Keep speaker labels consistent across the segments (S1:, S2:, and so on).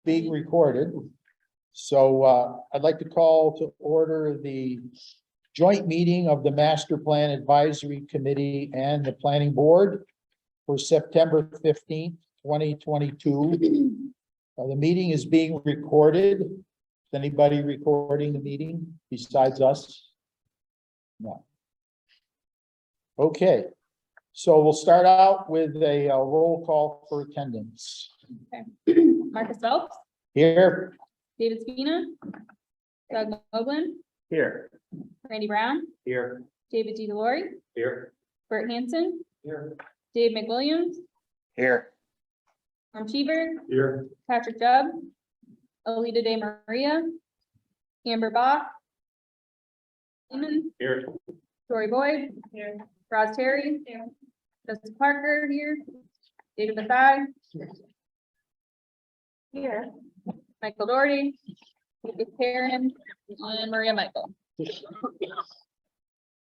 S1: being recorded. So I'd like to call to order the joint meeting of the Master Plan Advisory Committee and the Planning Board for September 15th, 2022. The meeting is being recorded. Is anybody recording the meeting besides us? No. Okay, so we'll start out with a roll call for attendance.
S2: Okay. Marcus Phelps,
S1: Here.
S2: David Spina, Doug Moglen,
S1: Here.
S2: Randy Brown,
S1: Here.
S2: David DeLore,
S1: Here.
S2: Bert Hanson,
S1: Here.
S2: Dave McWilliams,
S1: Here.
S2: Norm Cheever,
S1: Here.
S2: Patrick Jubb, Alita De Maria, Amber Bach, Seaman,
S1: Here.
S2: Dory Boyd, Roz Terry, Justin Parker here, David Mathai, here, Michael Doherty, David Karen, and Maria Michael.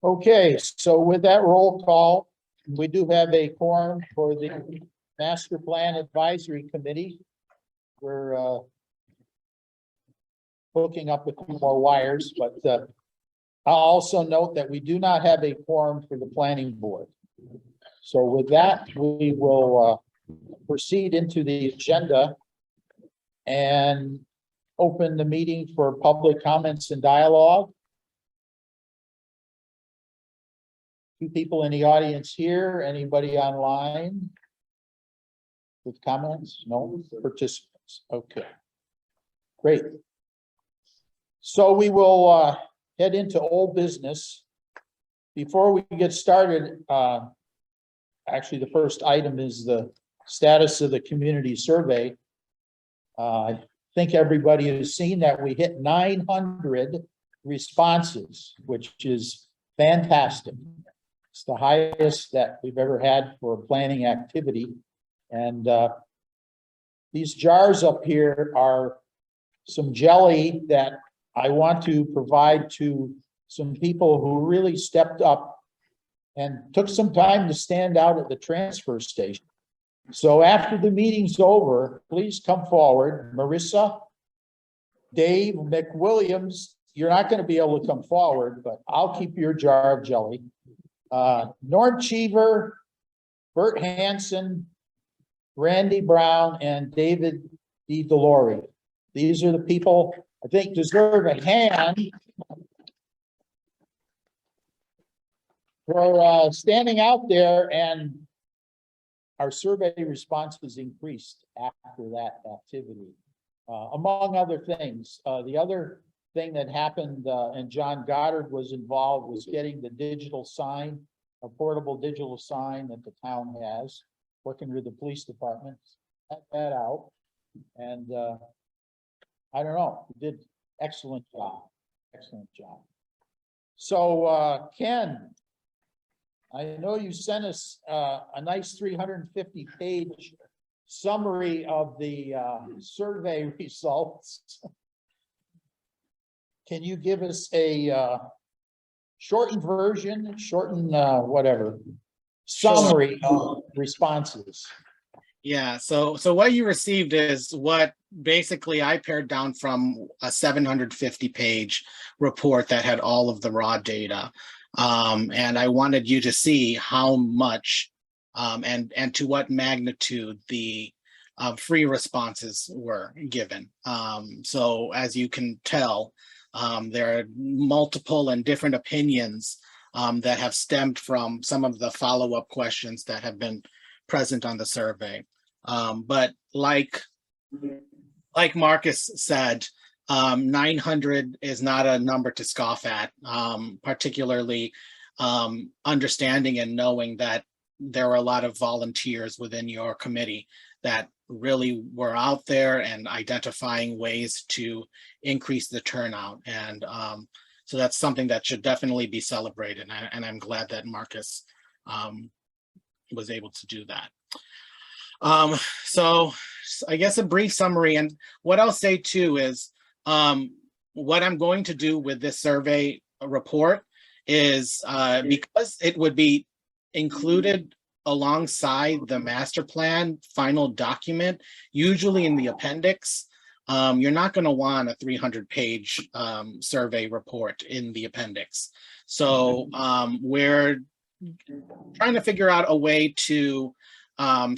S1: Okay, so with that roll call, we do have a quorum for the Master Plan Advisory Committee. We're hooking up a few more wires, but I'll also note that we do not have a quorum for the Planning Board. So with that, we will proceed into the agenda and open the meeting for public comments and dialogue. Two people in the audience here. Anybody online with comments? No participants. Okay, great. So we will head into old business. Before we get started, actually, the first item is the status of the community survey. I think everybody has seen that we hit 900 responses, which is fantastic. It's the highest that we've ever had for a planning activity. And these jars up here are some jelly that I want to provide to some people who really stepped up and took some time to stand out at the transfer station. So after the meeting's over, please come forward. Marissa, Dave, McWilliams, you're not going to be able to come forward, but I'll keep your jar of jelly. Norm Cheever, Bert Hanson, Randy Brown, and David DeLore. These are the people I think deserve a hand for standing out there, and our survey responses increased after that activity, among other things. The other thing that happened, and John Goddard was involved, was getting the digital sign, a portable digital sign that the town has, working with the police department, got that out. And I don't know, you did excellent job, excellent job. So Ken, I know you sent us a nice 350-page summary of the survey results. Can you give us a shortened version, whatever, summary of responses?
S3: Yeah, so what you received is what basically I pared down from a 750-page report that had all of the raw data. And I wanted you to see how much and to what magnitude the free responses were given. So as you can tell, there are multiple and different opinions that have stemmed from some of the follow-up questions that have been present on the survey. But like Marcus said, 900 is not a number to scoff at, particularly understanding and knowing that there were a lot of volunteers within your committee that really were out there and identifying ways to increase the turnout. And so that's something that should definitely be celebrated. And I'm glad that Marcus was able to do that. So I guess a brief summary, and what I'll say too is what I'm going to do with this survey report is because it would be included alongside the master plan final document, usually in the appendix. you're not going to want a 300-page survey report in the appendix. So we're trying to figure out a way to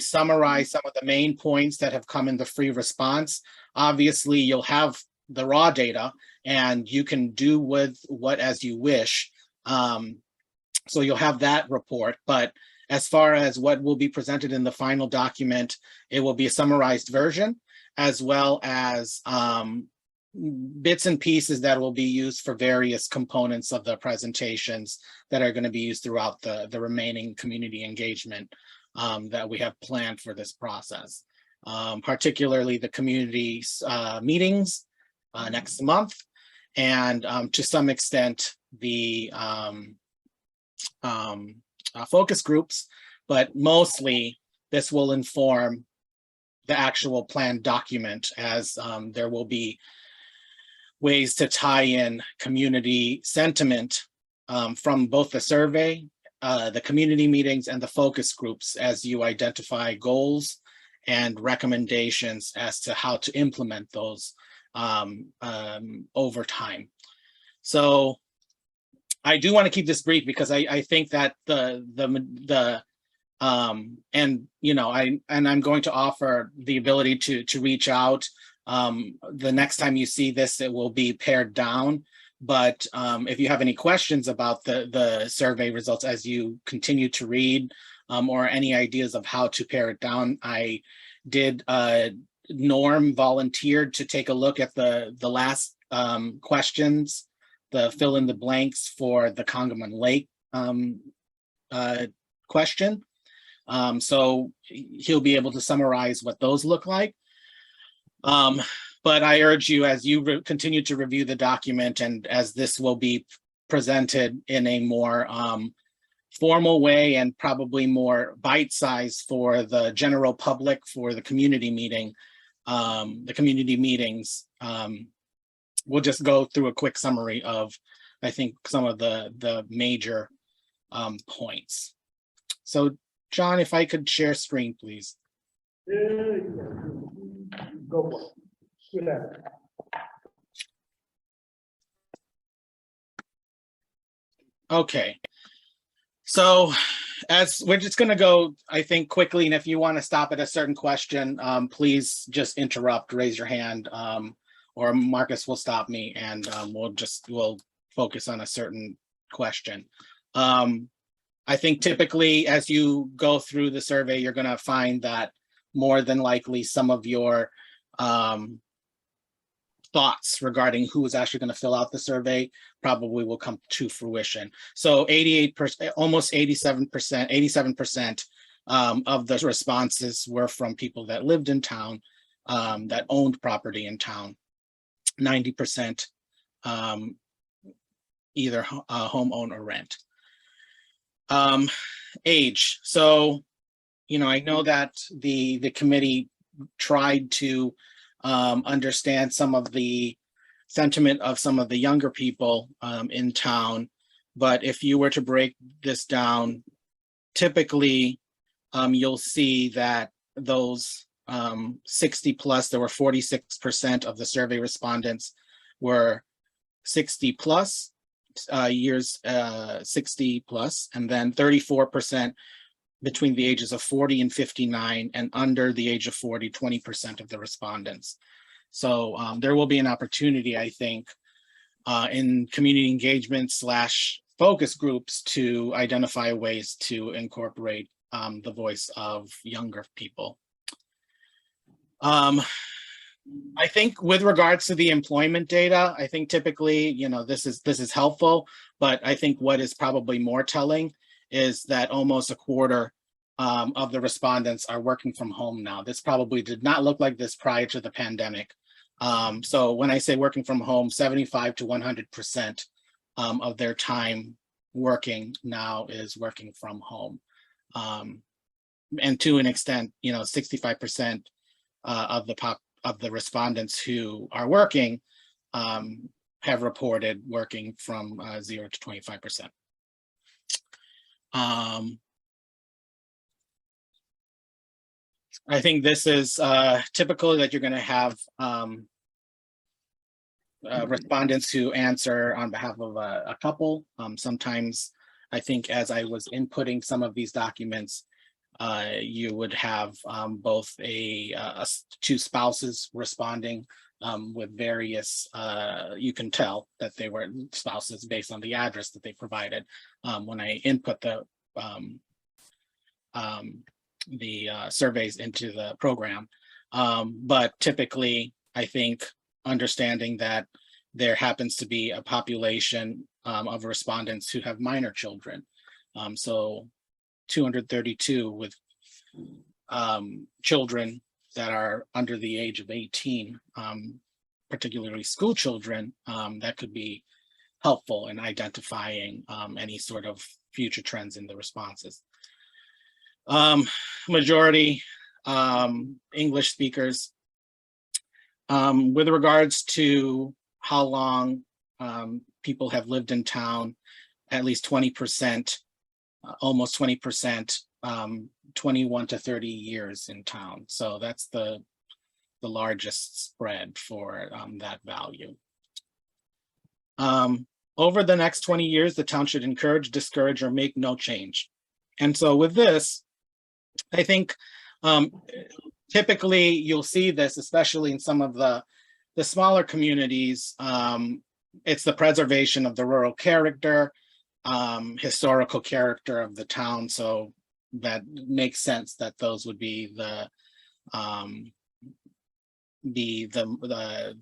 S3: summarize some of the main points that have come in the free response. Obviously, you'll have the raw data and you can do with what as you wish. So you'll have that report, but as far as what will be presented in the final document, it will be a summarized version, as well as bits and pieces that will be used for various components of the presentations that are going to be used throughout the remaining community engagement that we have planned for this process, particularly the community meetings next month, and to some extent the focus groups, but mostly this will inform the actual plan document, as there will be ways to tie in community sentiment from both the survey, the community meetings, and the focus groups as you identify goals and recommendations as to how to implement those over time. So I do want to keep this brief because I think that and you know, I'm going to offer the ability to reach out. The next time you see this, it will be pared down. But if you have any questions about the survey results as you continue to read, or any ideas of how to pare it down, I did. Norm volunteered to take a look at the last questions, the fill in the blanks for the Congamon Lake question. So he'll be able to summarize what those look like. But I urge you, as you continue to review the document, and as this will be presented in a more formal way and probably more bite-sized for the general public for the community meeting, the community meetings, we'll just go through a quick summary of, I think, some of the major points. So, John, if I could share screen, please.
S4: Go for it. Good luck.
S3: Okay. So as we're just going to go, I think, quickly, and if you want to stop at a certain question, please just interrupt, raise your hand, or Marcus will stop me, and we'll focus on a certain question. I think typically as you go through the survey, you're going to find that more than likely some of your thoughts regarding who is actually going to fill out the survey probably will come to fruition. So 88%, almost 87% of the responses were from people that lived in town, that owned property in town. 90% either home own or rent. Age. So, you know, I know that the committee tried to understand some of the sentiment of some of the younger people in town, but if you were to break this down, typically you'll see that those 60 plus, there were 46% of the survey respondents were 60 plus years, 60 plus, and then 34% between the ages of 40 and 59, and under the age of 40, 20% of the respondents. So there will be an opportunity, I think, in community engagement / focus groups to identify ways to incorporate the voice of younger people. I think with regards to the employment data, I think typically, you know, this is helpful, but I think what is probably more telling is that almost a quarter of the respondents are working from home now. This probably did not look like this prior to the pandemic. So when I say working from home, 75 to 100% of their time working now is working from home. And to an extent, you know, 65% of the respondents who are working have reported working from 0 to 25%. I think this is typical that you're going to have respondents who answer on behalf of a couple. Sometimes I think as I was inputting some of these documents, you would have both two spouses responding with various, you can tell that they were spouses based on the address that they provided when I input the surveys into the program. But typically, I think understanding that there happens to be a population of respondents who have minor children. So 232 with children that are under the age of 18, particularly school children, that could be helpful in identifying any sort of future trends in the responses. Majority English speakers. With regards to how long people have lived in town, at least 20%, almost 20%, 21 to 30 years in town. So that's the largest spread for that value. Over the next 20 years, the town should encourage, discourage, or make no change. And so with this, I think typically you'll see this, especially in some of the smaller communities. It's the preservation of the rural character, historical character of the town. So that makes sense that those would be the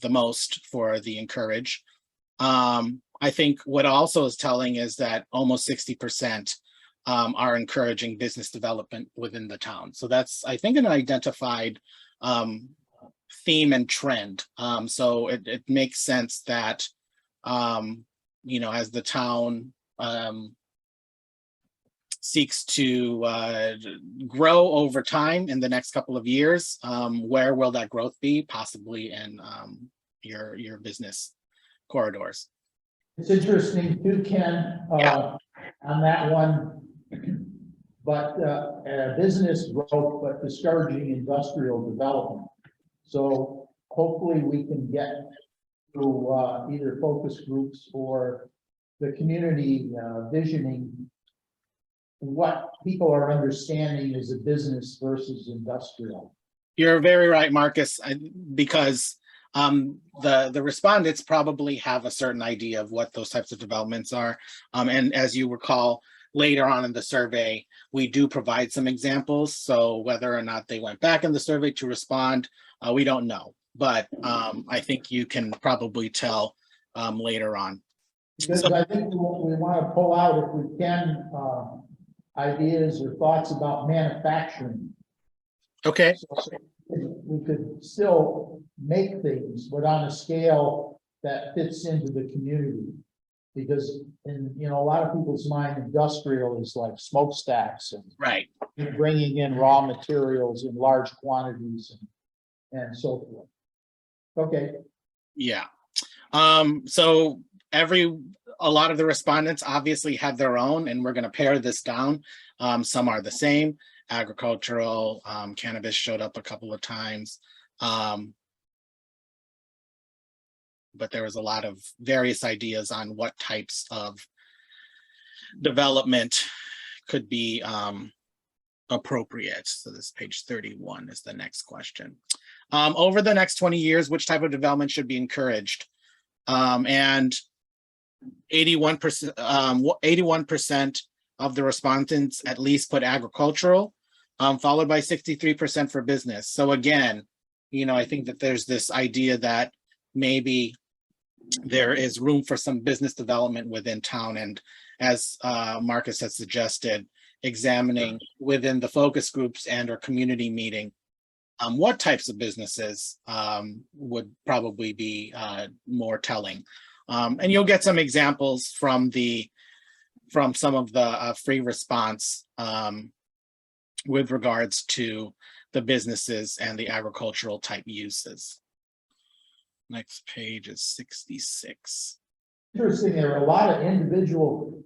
S3: most for the encourage. I think what also is telling is that almost 60% are encouraging business development within the town. So that's, I think, an identified theme and trend. So it makes sense that, you know, as the town seeks to grow over time in the next couple of years, where will that growth be? Possibly in your business corridors.
S1: It's interesting too, Ken, on that one. But business growth, but discouraging industrial development. So hopefully we can get through either focus groups or the community visioning what people are understanding as a business versus industrial.
S3: You're very right, Marcus, because the respondents probably have a certain idea of what those types of developments are. And as you recall, later on in the survey, we do provide some examples. So whether or not they went back in the survey to respond, we don't know. But I think you can probably tell later on.
S1: Because I think we want to pull out, if we can, ideas or thoughts about manufacturing.
S3: Okay.
S1: So we could still make things, but on a scale that fits into the community. Because in, you know, a lot of people's mind, industrial is like smokestacks and
S3: Right.
S1: bringing in raw materials in large quantities and so forth. Okay.
S3: Yeah. So a lot of the respondents obviously have their own, and we're going to pare this down. Some are the same. Agricultural, cannabis showed up a couple of times. But there was a lot of various ideas on what types of development could be appropriate. So this page 31 is the next question. Over the next 20 years, which type of development should be encouraged? And 81% of the respondents at least put agricultural, followed by 63% for business. So again, you know, I think that there's this idea that maybe there is room for some business development within town. And as Marcus has suggested, examining within the focus groups and or community meeting, what types of businesses would probably be more telling. And you'll get some examples from some of the free response with regards to the businesses and the agricultural type uses. Next page is 66.
S1: Interesting, there are a lot of individual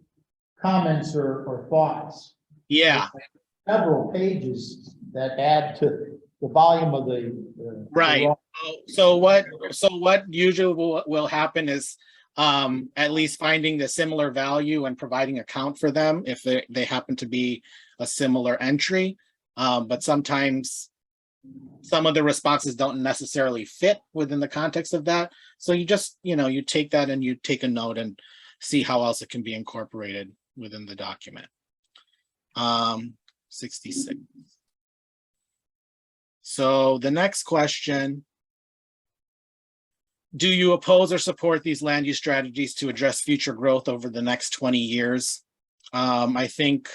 S1: comments or thoughts.
S3: Yeah.
S1: Several pages that add to the volume of the
S3: Right. So what usually will happen is at least finding the similar value and providing a count for them if they happen to be a similar entry. But sometimes some of the responses don't necessarily fit within the context of that. So you just, you take that and you take a note and see how else it can be incorporated within the document. 66. So the next question, do you oppose or support these land use strategies to address future growth over the next 20 years? I think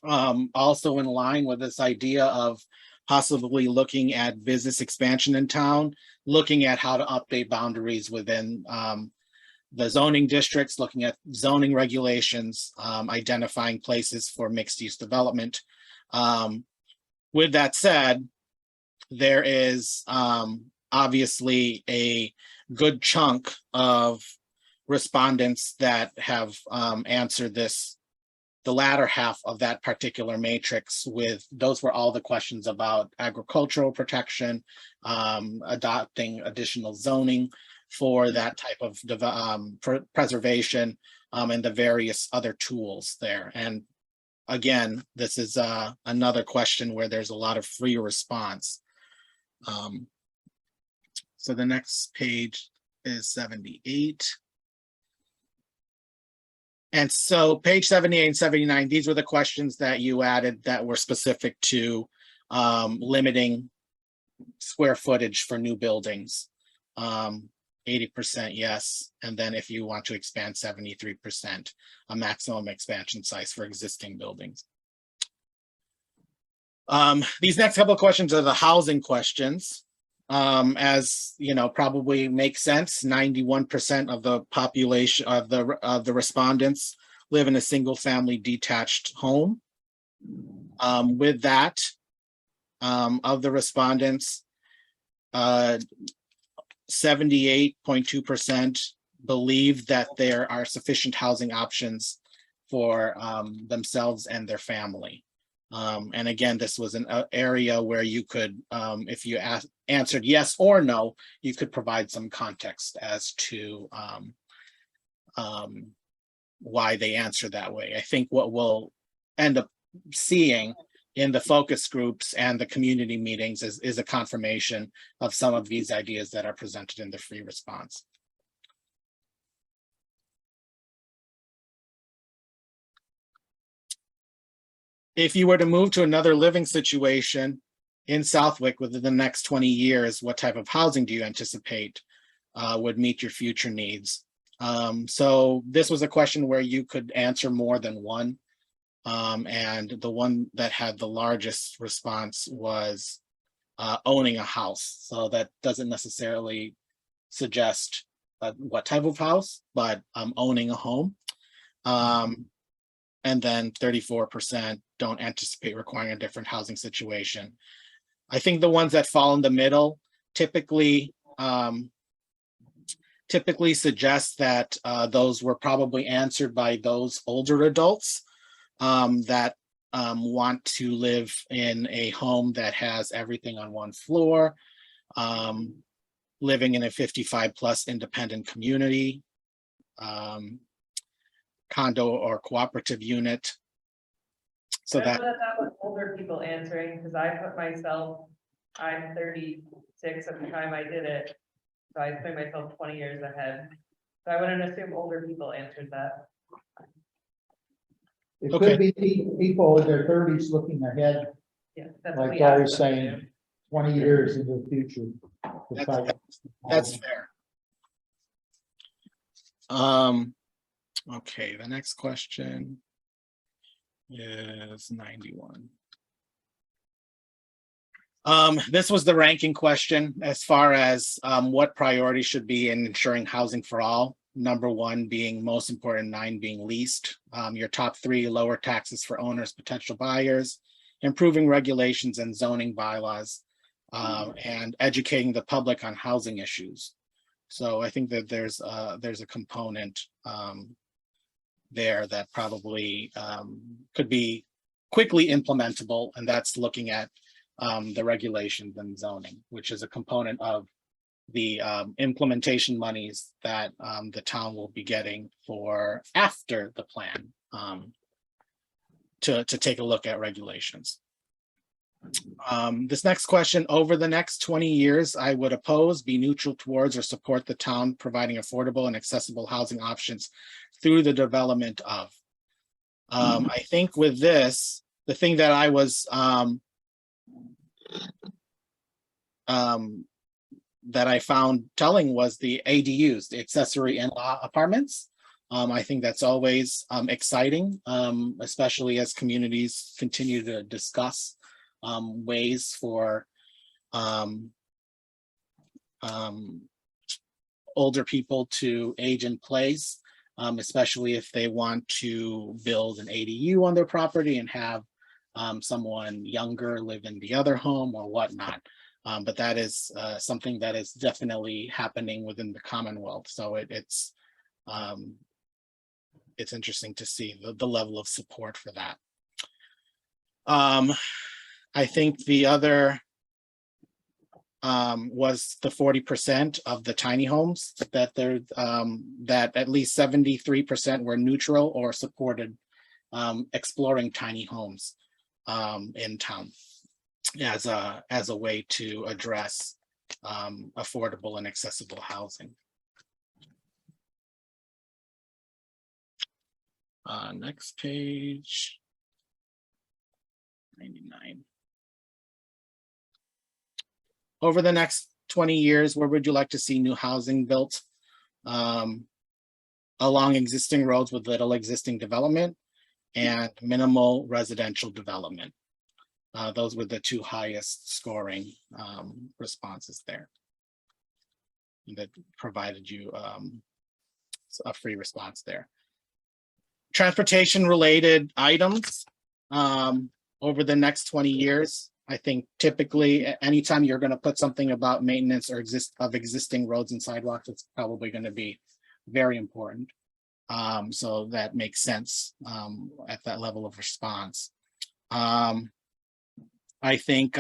S3: also in line with this idea of possibly looking at business expansion in town, looking at how to update boundaries within the zoning districts, looking at zoning regulations, identifying places for mixed use development. With that said, there is obviously a good chunk of respondents that have answered the latter half of that particular matrix with, those were all the questions about agricultural protection, adopting additional zoning for that type of preservation, and the various other tools there. And again, this is another question where there's a lot of free response. So the next page is 78. And so page 78 and 79, these were the questions that you added that were specific to limiting square footage for new buildings. 80% yes, and then if you want to expand 73%, a maximum expansion size for existing buildings. These next couple of questions are the housing questions. As you know, probably makes sense. 91% of the population of the respondents live in a single family detached home. With that, of the respondents, 78.2% believe that there are sufficient housing options for themselves and their family. And again, this was an area where you could, if you answered yes or no, you could provide some context as to why they answer that way. I think what we'll end up seeing in the focus groups and the community meetings is a confirmation of some of these ideas that are presented in the free response. If you were to move to another living situation in Southwick within the next 20 years, what type of housing do you anticipate would meet your future needs? So this was a question where you could answer more than one. And the one that had the largest response was owning a house. So that doesn't necessarily suggest what type of house, but owning a home. And then 34% don't anticipate requiring a different housing situation. I think the ones that fall in the middle typically suggest that those were probably answered by those older adults that want to live in a home that has everything on one floor, living in a 55+ independent community, condo or cooperative unit. So that
S5: was older people answering, because I put myself, I'm 36 at the time I did it. So I put myself 20 years ahead. So I wouldn't assume older people answered that.
S1: It
S3: Okay.
S1: could be people in their 30s looking ahead,
S5: Yeah, that's
S1: like
S5: what we
S1: Gary's
S5: asked them to
S1: saying,
S5: do.
S1: 20 years into the future.
S3: That's fair. Okay, the next question is 91. This was the ranking question as far as what priority should be in ensuring housing for all. Number 1 being most important, 9 being least. Your top 3, lower taxes for owners, potential buyers, improving regulations and zoning bylaws, and educating the public on housing issues. So I think that there's a component there that probably could be quickly implementable, and that's looking at the regulations and zoning, which is a component of the implementation monies that the town will be getting for after the plan to take a look at regulations. This next question, over the next 20 years, I would oppose, be neutral towards, or support the town providing affordable and accessible housing options through the development of. I think with this, the thing that I was that I found telling was the ADUs, the accessory in-law apartments. I think that's always exciting, especially as communities continue to discuss ways for older people to age in place, especially if they want to build an ADU on their property and have someone younger live in the other home or whatnot. But that is something that is definitely happening within the Commonwealth. So it's interesting to see the level of support for that. I think the other was the 40% of the tiny homes that there that at least 73% were neutral or supported exploring tiny homes in town as a way to address affordable and accessible housing. Next page. 99. Over the next 20 years, where would you like to see new housing built? Along existing roads with little existing development and minimal residential development. Those were the two highest scoring responses there that provided you a free response there. Transportation related items over the next 20 years. I think typically anytime you're going to put something about maintenance or existing roads and sidewalks, it's probably going to be very important. So that makes sense at that level of response. I think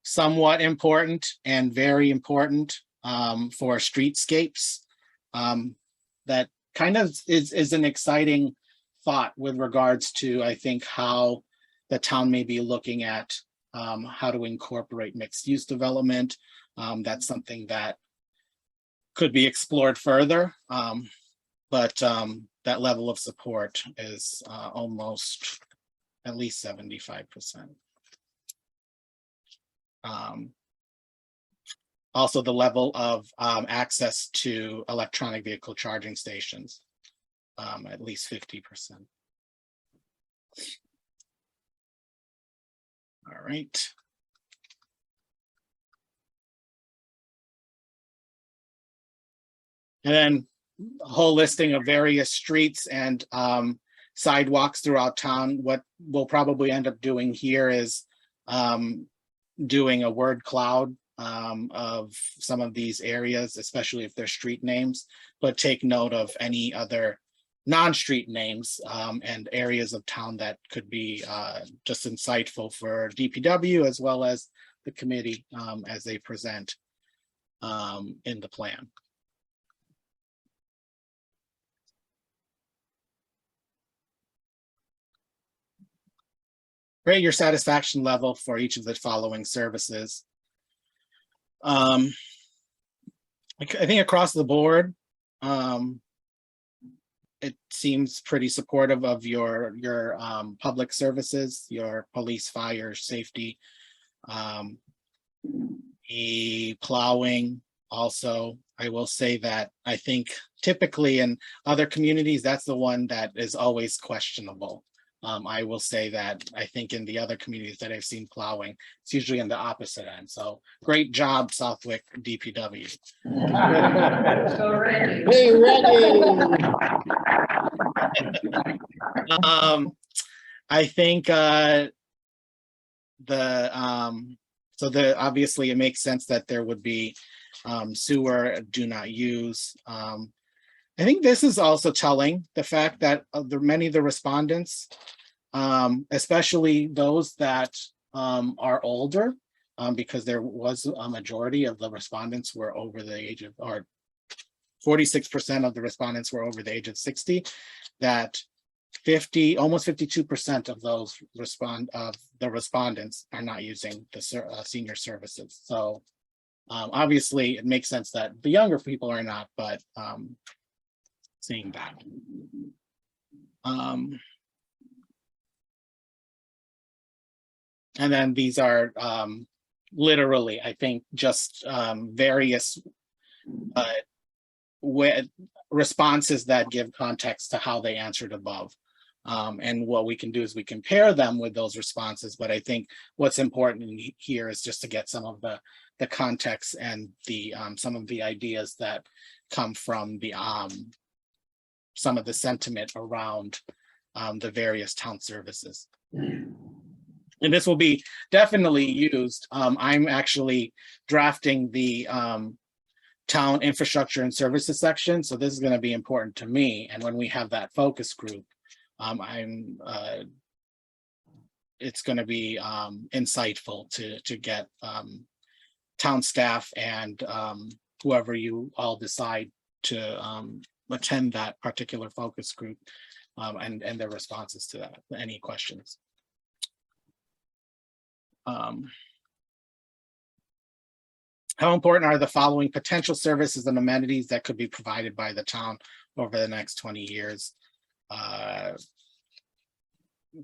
S3: somewhat important and very important for streetscapes. That kind of is an exciting thought with regards to, I think, how the town may be looking at how to incorporate mixed use development. That's something that could be explored further, but that level of support is almost at least 75%. Also, the level of access to electronic vehicle charging stations, at least 50%. All right. And then a whole listing of various streets and sidewalks throughout town. What we'll probably end up doing here is doing a word cloud of some of these areas, especially if they're street names, but take note of any other non-street names and areas of town that could be just insightful for DPW as well as the committee as they present in the plan. Rate your satisfaction level for each of the following services. I think across the board, it seems pretty supportive of your public services, your police, fire, safety, plowing. Also, I will say that I think typically in other communities, that's the one that is always questionable. I will say that I think in the other communities that I've seen plowing, it's usually on the opposite end. So great job, Southwick DPW.
S5: So Randy.
S1: Hey, Randy.
S3: I think obviously it makes sense that there would be sewer do not use. I think this is also telling, the fact that many of the respondents, especially those that are older, because there was a majority of the respondents were over the age of, or 46% of the respondents were over the age of 60, that almost 52% of those respondents are not using the senior services. So obviously it makes sense that the younger people are not, but seeing that. And then these are literally, I think, just various responses that give context to how they answered above. And what we can do is we compare them with those responses, but I think what's important here is just to get some of the context and the some of the ideas that come from the some of the sentiment around the various town services. And this will be definitely used. I'm actually drafting the town infrastructure and services section. So this is going to be important to me. And when we have that focus group, it's going to be insightful to get town staff and whoever you all decide to attend that particular focus group and their responses to that. Any questions? How important are the following potential services and amenities that could be provided by the town over the next 20 years?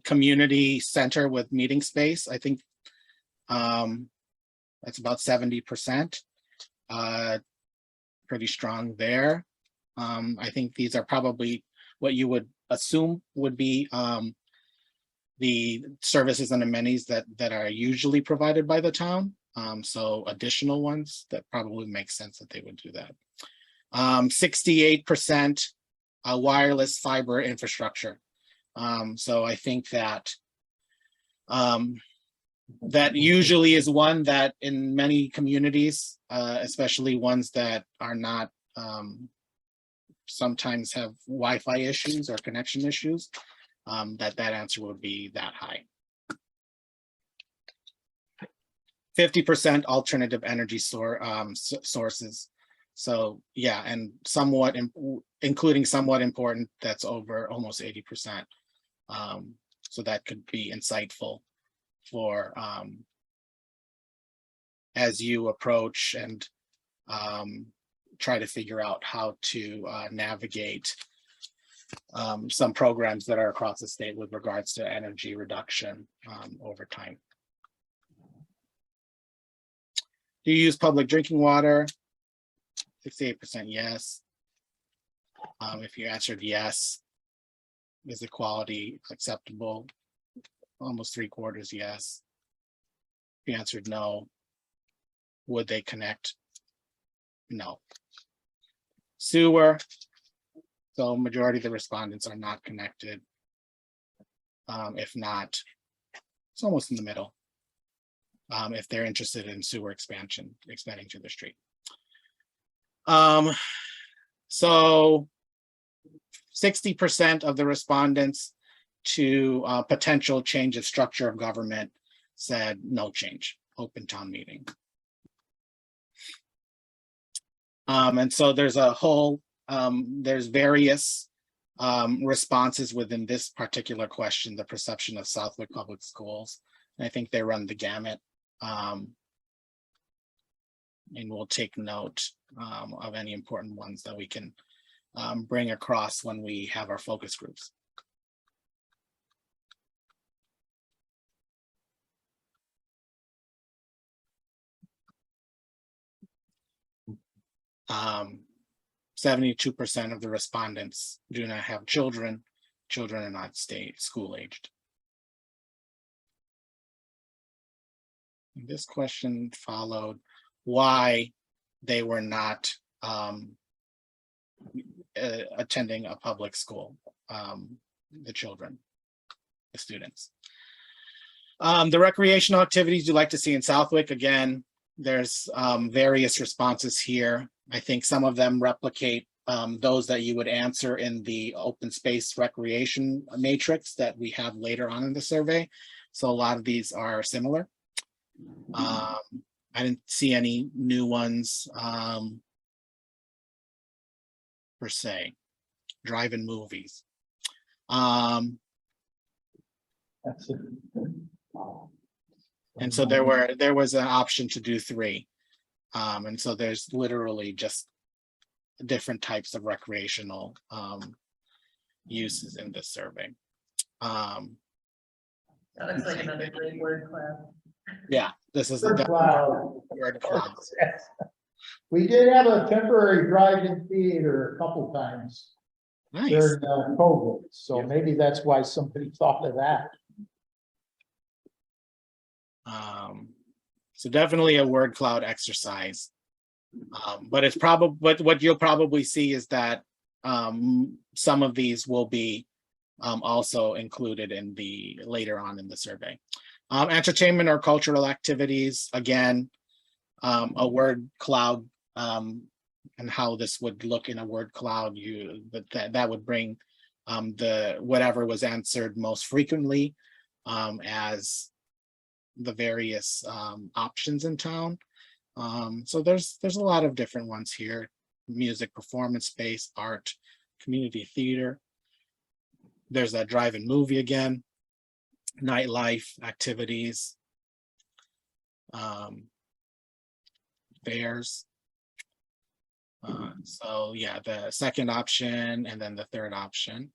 S3: Community center with meeting space, I think that's about 70%. Pretty strong there. I think these are probably what you would assume would be the services and amenities that are usually provided by the town. So additional ones that probably make sense that they would do that. 68% wireless fiber infrastructure. So I think that that usually is one that in many communities, especially ones that are not sometimes have Wi-Fi issues or connection issues, that answer would be that high. 50% alternative energy sources. So yeah, and somewhat including somewhat important, that's over almost 80%. So that could be insightful for as you approach and try to figure out how to navigate some programs that are across the state with regards to energy reduction over time. Do you use public drinking water? 68% yes. If you answered yes, is the quality acceptable? Almost 3/4 yes. If you answered no, would they connect? No. Sewer. So majority of the respondents are not connected. If not, it's almost in the middle. If they're interested in sewer expanding to the street. So 60% of the respondents to potential change of structure of government said no change, open town meeting. And so there's a whole, there's various responses within this particular question, the perception of Southwick Public Schools. And I think they run the gamut. And we'll take note of any important ones that we can bring across when we have our focus groups. Um, 72% of the respondents do not have children. Children are not school aged. This question followed why they were not attending a public school, the children, the students. The recreational activities you'd like to see in Southwick, again, there's various responses here. I think some of them replicate those that you would answer in the open space recreation matrix that we have later on in the survey. So a lot of these are similar. I didn't see any new ones per se. Drive-in movies.
S1: That's it.
S3: And so there was an option to do 3. And so there's literally just different types of recreational uses in this survey.
S5: That looks like another great word cloud.
S3: Yeah, this is
S1: Word
S3: the
S1: cloud.
S3: word cloud.
S1: We did have a temporary drive-in theater a couple times
S3: Nice.
S1: during COVID, so maybe that's why somebody thought of that.
S3: So definitely a word cloud exercise. But it's probably what you'll probably see is that some of these will be also included in the later on in the survey. Entertainment or cultural activities, again, a word cloud, and how this would look in a word cloud, that would bring the whatever was answered most frequently as the various options in town. So there's a lot of different ones here: music, performance space, art, community theater. There's that drive-in movie again, nightlife, activities, fairs. So yeah, the second option and then the third option.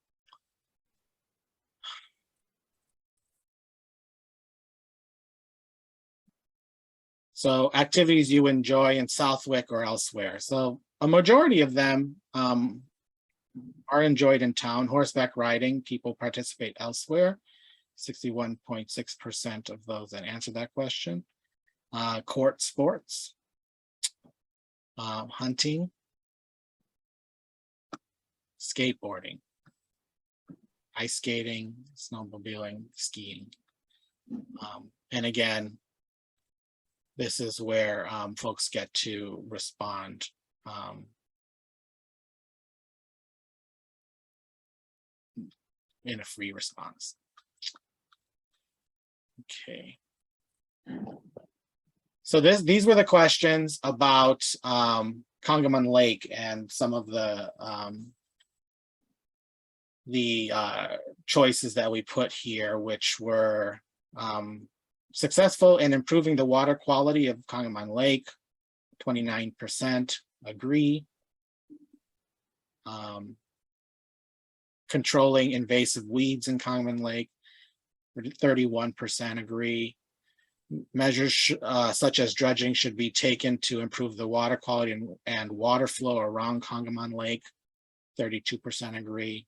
S3: So activities you enjoy in Southwick or elsewhere. So a majority of them are enjoyed in town. Horseback riding, people participate elsewhere. 61.6% of those that answer that question. Court sports, hunting, skateboarding, ice skating, snowmobiling, skiing. And again, this is where folks get to respond in a free response. Okay. So these were the questions about Congamon Lake and some of the choices that we put here, which were successful in improving the water quality of Congamon Lake. 29% agree. Controlling invasive weeds in Congamon Lake, 31% agree. Measures such as dredging should be taken to improve the water quality and water flow around Congamon Lake, 32% agree.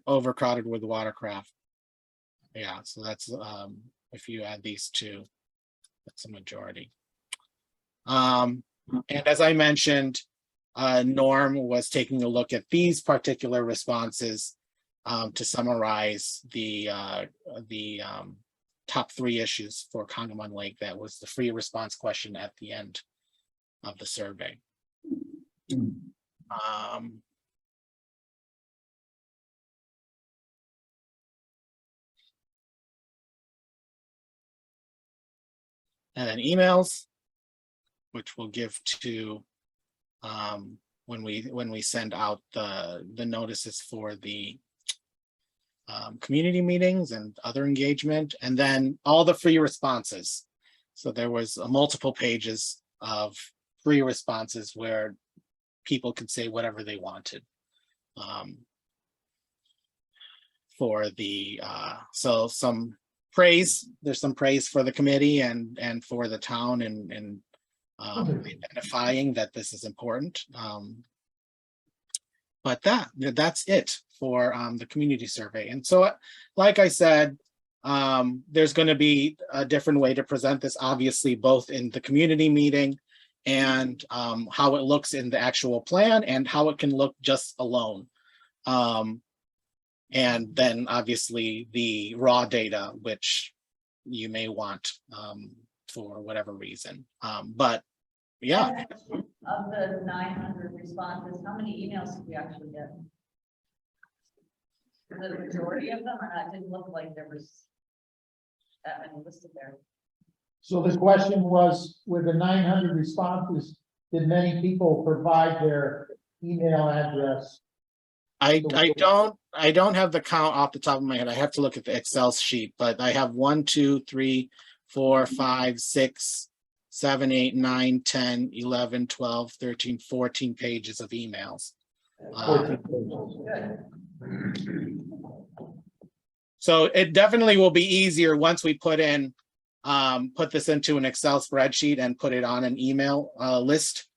S3: Overcrowded with watercraft. Yeah, so that's if you add these two, that's a majority. And as I mentioned, Norm was taking a look at these particular responses to summarize the top 3 issues for Congamon Lake. That was the free response question at the end of the survey. And then emails, which we'll give to when we send out the notices for the community meetings and other engagement, and then all the free responses. So there was multiple pages of free responses where people could say whatever they wanted for the so some praise. There's some praise for the committee and for the town and identifying that this is important. But that's it for the community survey. And so, like I said, there's going to be a different way to present this, obviously, both in the community meeting and how it looks in the actual plan and how it can look just alone. And then obviously the raw data, which you may want for whatever reason. But yeah.
S6: Of the 900 responses, how many emails did we actually get? The majority of them, or not? It didn't look like there was that many listed there.
S1: So the question was, with the 900 responses, did many people provide their email address?
S3: I don't have the count off the top of my head. I have to look at the Excel sheet, but I have 1, 2, 3, 4, 5, 6, 7, 8, 9, 10, 11, 12, 13, 14 pages of emails.
S1: 14 pages.
S3: So it definitely will be easier once we put this into an Excel spreadsheet and put it on an email list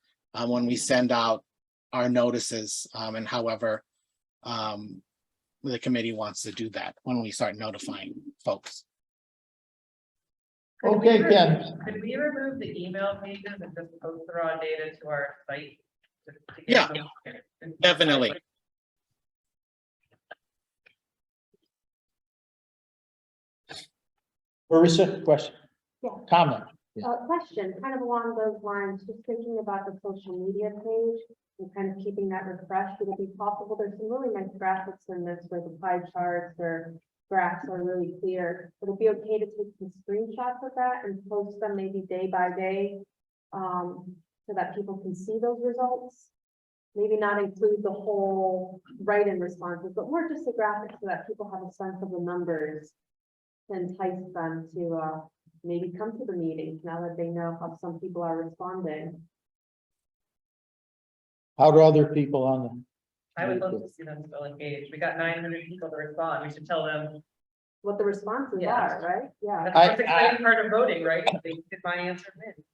S3: when we send out our notices and however the committee wants to do that when we start notifying folks.
S5: Could we
S1: Okay,
S5: remove-
S1: Ken.
S5: Could we remove the email pages and just post the raw data to our site? to give
S3: Yeah,
S5: them-
S3: definitely.
S1: Marissa, question?
S7: Yeah.
S1: Comment?
S7: Question, kind of along those lines, just thinking about the social media page and kind of keeping that refreshed, would it be possible, there's some really nice graphics in this where the pie charts or graphs are really clear. Would it be okay to take some screenshots of that and post them maybe day by day? So that people can see those results? Maybe not include the whole write-in responses, but more just the graphics so that people have a sense of the numbers. To entice them to maybe come to the meetings now that they know how some people are responding.
S1: How do other people on the?
S5: I would love to see them still engaged. We got 900 people to respond. We should tell them.
S7: What the responses
S5: Yeah.
S7: are, right? Yeah.
S5: That's the exciting part of voting, right? They get my answer in.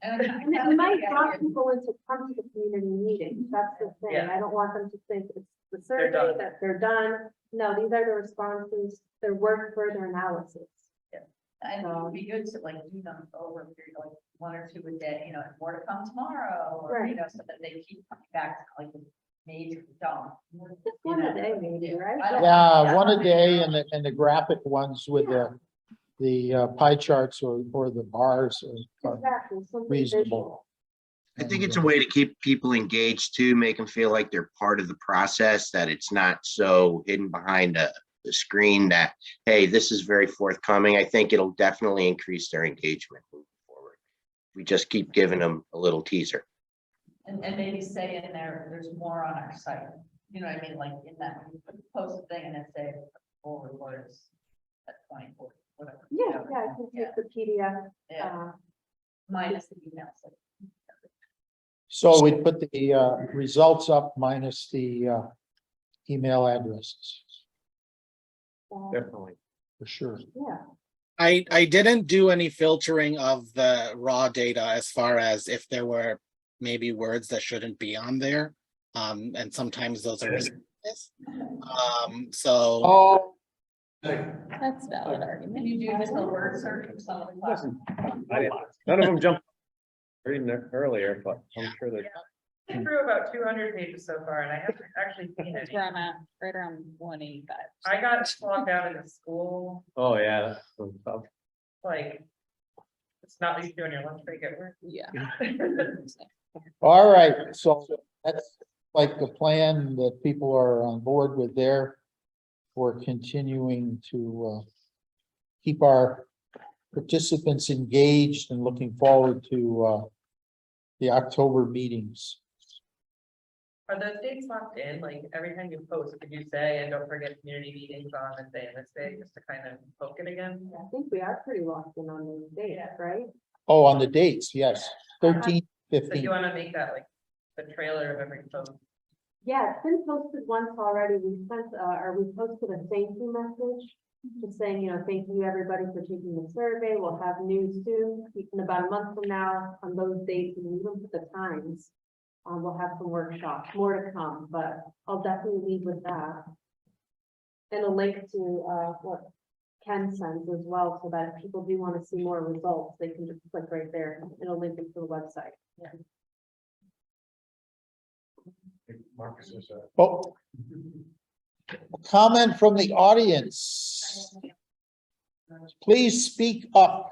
S6: And
S7: And it might draw people into come to the community meetings. That's the thing.
S5: Yeah.
S7: I don't want them to think it's the
S5: They're
S7: survey
S5: done.
S7: that they're done. No, these are the responses. They're worth further analysis.
S6: I think it would be good to like do them over a period, like 1 or 2 a day, you know, and more to come tomorrow, or, you know, so that they keep coming back to like a major dump.
S7: Just one a day maybe, right?
S6: I don't-
S1: Yeah, one a day and the graphic ones with the pie charts or the bars are
S7: Exactly. something
S1: reasonable.
S8: I think it's a way to keep people engaged too, make them feel like they're part of the process, that it's not so hidden behind the screen that, hey, this is very forthcoming. I think it'll definitely increase their engagement moving forward. We just keep giving them a little teaser.
S6: And maybe say in there, there's more on our site, you know what I mean, like in that, you post a thing and then say, full reports at 24, whatever. you
S7: Yeah,
S6: know,
S7: yeah, I can take the PDF.
S6: Yeah, minus the emails.
S1: So we put the results up minus the email addresses,
S7: Definitely.
S1: for sure.
S7: Yeah,
S3: I didn't do any filtering of the raw data as far as if there were maybe words that shouldn't be on there. And sometimes those are. So
S1: Oh,
S2: That's valid argument.
S6: Can you do just a word search or something?
S9: None of them jumped. Reading there earlier, but I'm sure that.
S5: I threw about 200 pages so far and I haven't actually seen
S2: That's
S5: any.
S2: where I'm at, right around 185.
S5: I got locked out in school,
S9: Oh, yeah. That's some tough.
S5: like. It's not what you do on your lunch break at work.
S2: Yeah.
S1: all right, so that's like the plan that people are on board with there. We're continuing to keep our participants engaged and looking forward to the October meetings.
S5: Are those dates locked in? Like every time you post, could you say, and don't forget community meetings on this day and this day, just to kind of poke it again?
S7: I think we are pretty locked in on those dates, right?
S1: Oh, on the dates, yes, 13,
S5: So
S1: 15.
S5: you want to make that like the trailer of every post?
S7: Yeah, it's been posted once already. We sent, or we posted a thank you message. Just saying, you know, thank you everybody for taking the survey. We'll have news soon, in about a month from now on those dates, and we even put the times. We'll have some workshops, more to come, but I'll definitely leave with that. And a link to, what Ken sends as well, so that if people do want to see more results, they can just click right there and it'll link them to the website.
S9: Marcus is
S1: Oh. Comment from the audience. Please speak up.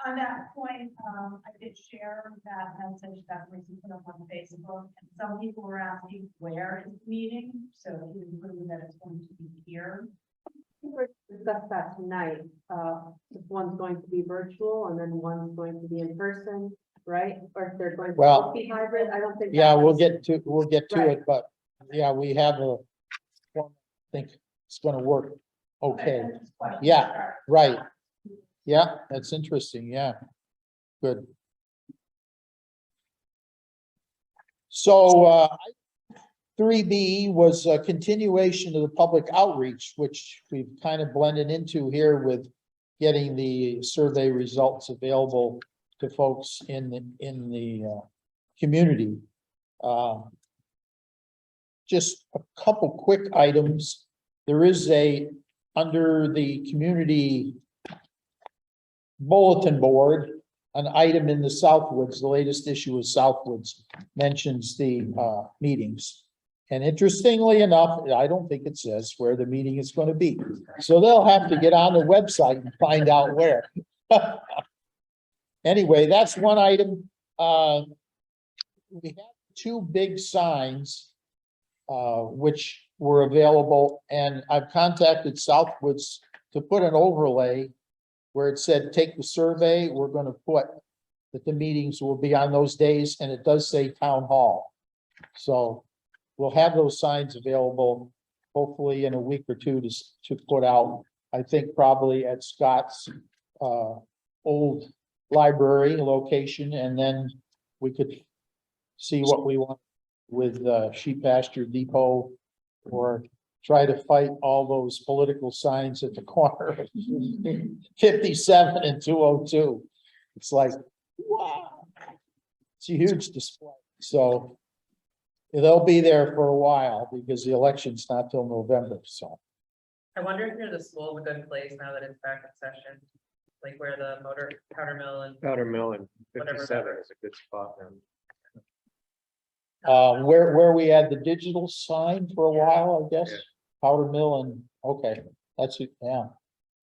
S10: On that point, I did share that message that was put up on Facebook, and some people were asking where is the meeting, so you include that it's going to be here.
S7: We're discuss that tonight, if one's going to be virtual and then one's going to be in person, right? Or if they're going to
S1: Well,
S7: both be hybrid, I don't think.
S1: Yeah,
S7: that
S1: we'll
S7: was-
S1: get to
S7: Right.
S1: it, but yeah, we have a, I think it's gonna work. Okay, yeah, right. Yeah, that's interesting. Yeah. Good. So, 3B was a continuation of the public outreach, which we've kind of blended into here with getting the survey results available to folks in the community. Just a couple quick items. There is under the community bulletin board, an item in the Southwoods, the latest issue of Southwoods mentions the meetings. And interestingly enough, I don't think it says where the meeting is going to be. So they'll have to get on the website and find out where. Anyway, that's one item. We have two big signs which were available, and I've contacted Southwoods to put an overlay where it said, take the survey, we're gonna put that the meetings will be on those days, and it does say town hall. So we'll have those signs available, hopefully in a week or two to put out, I think probably at Scott's old library location, and then we could see what we want with Sheep Pasture Depot, or try to fight all those political signs at the corner of 57 and 202. It's like, wow, it's a huge display. So they'll be there for a while because the election's not till November, so.
S5: I wonder if near the school is a good place now that it's back in session, like where the powder mill and
S9: Powder Mill and
S5: Whatever
S9: 57
S5: better.
S9: is a good spot now.
S1: Where we had the digital sign for a while, I guess,
S9: Yeah.
S1: Powder Mill and, okay, that's it, yeah.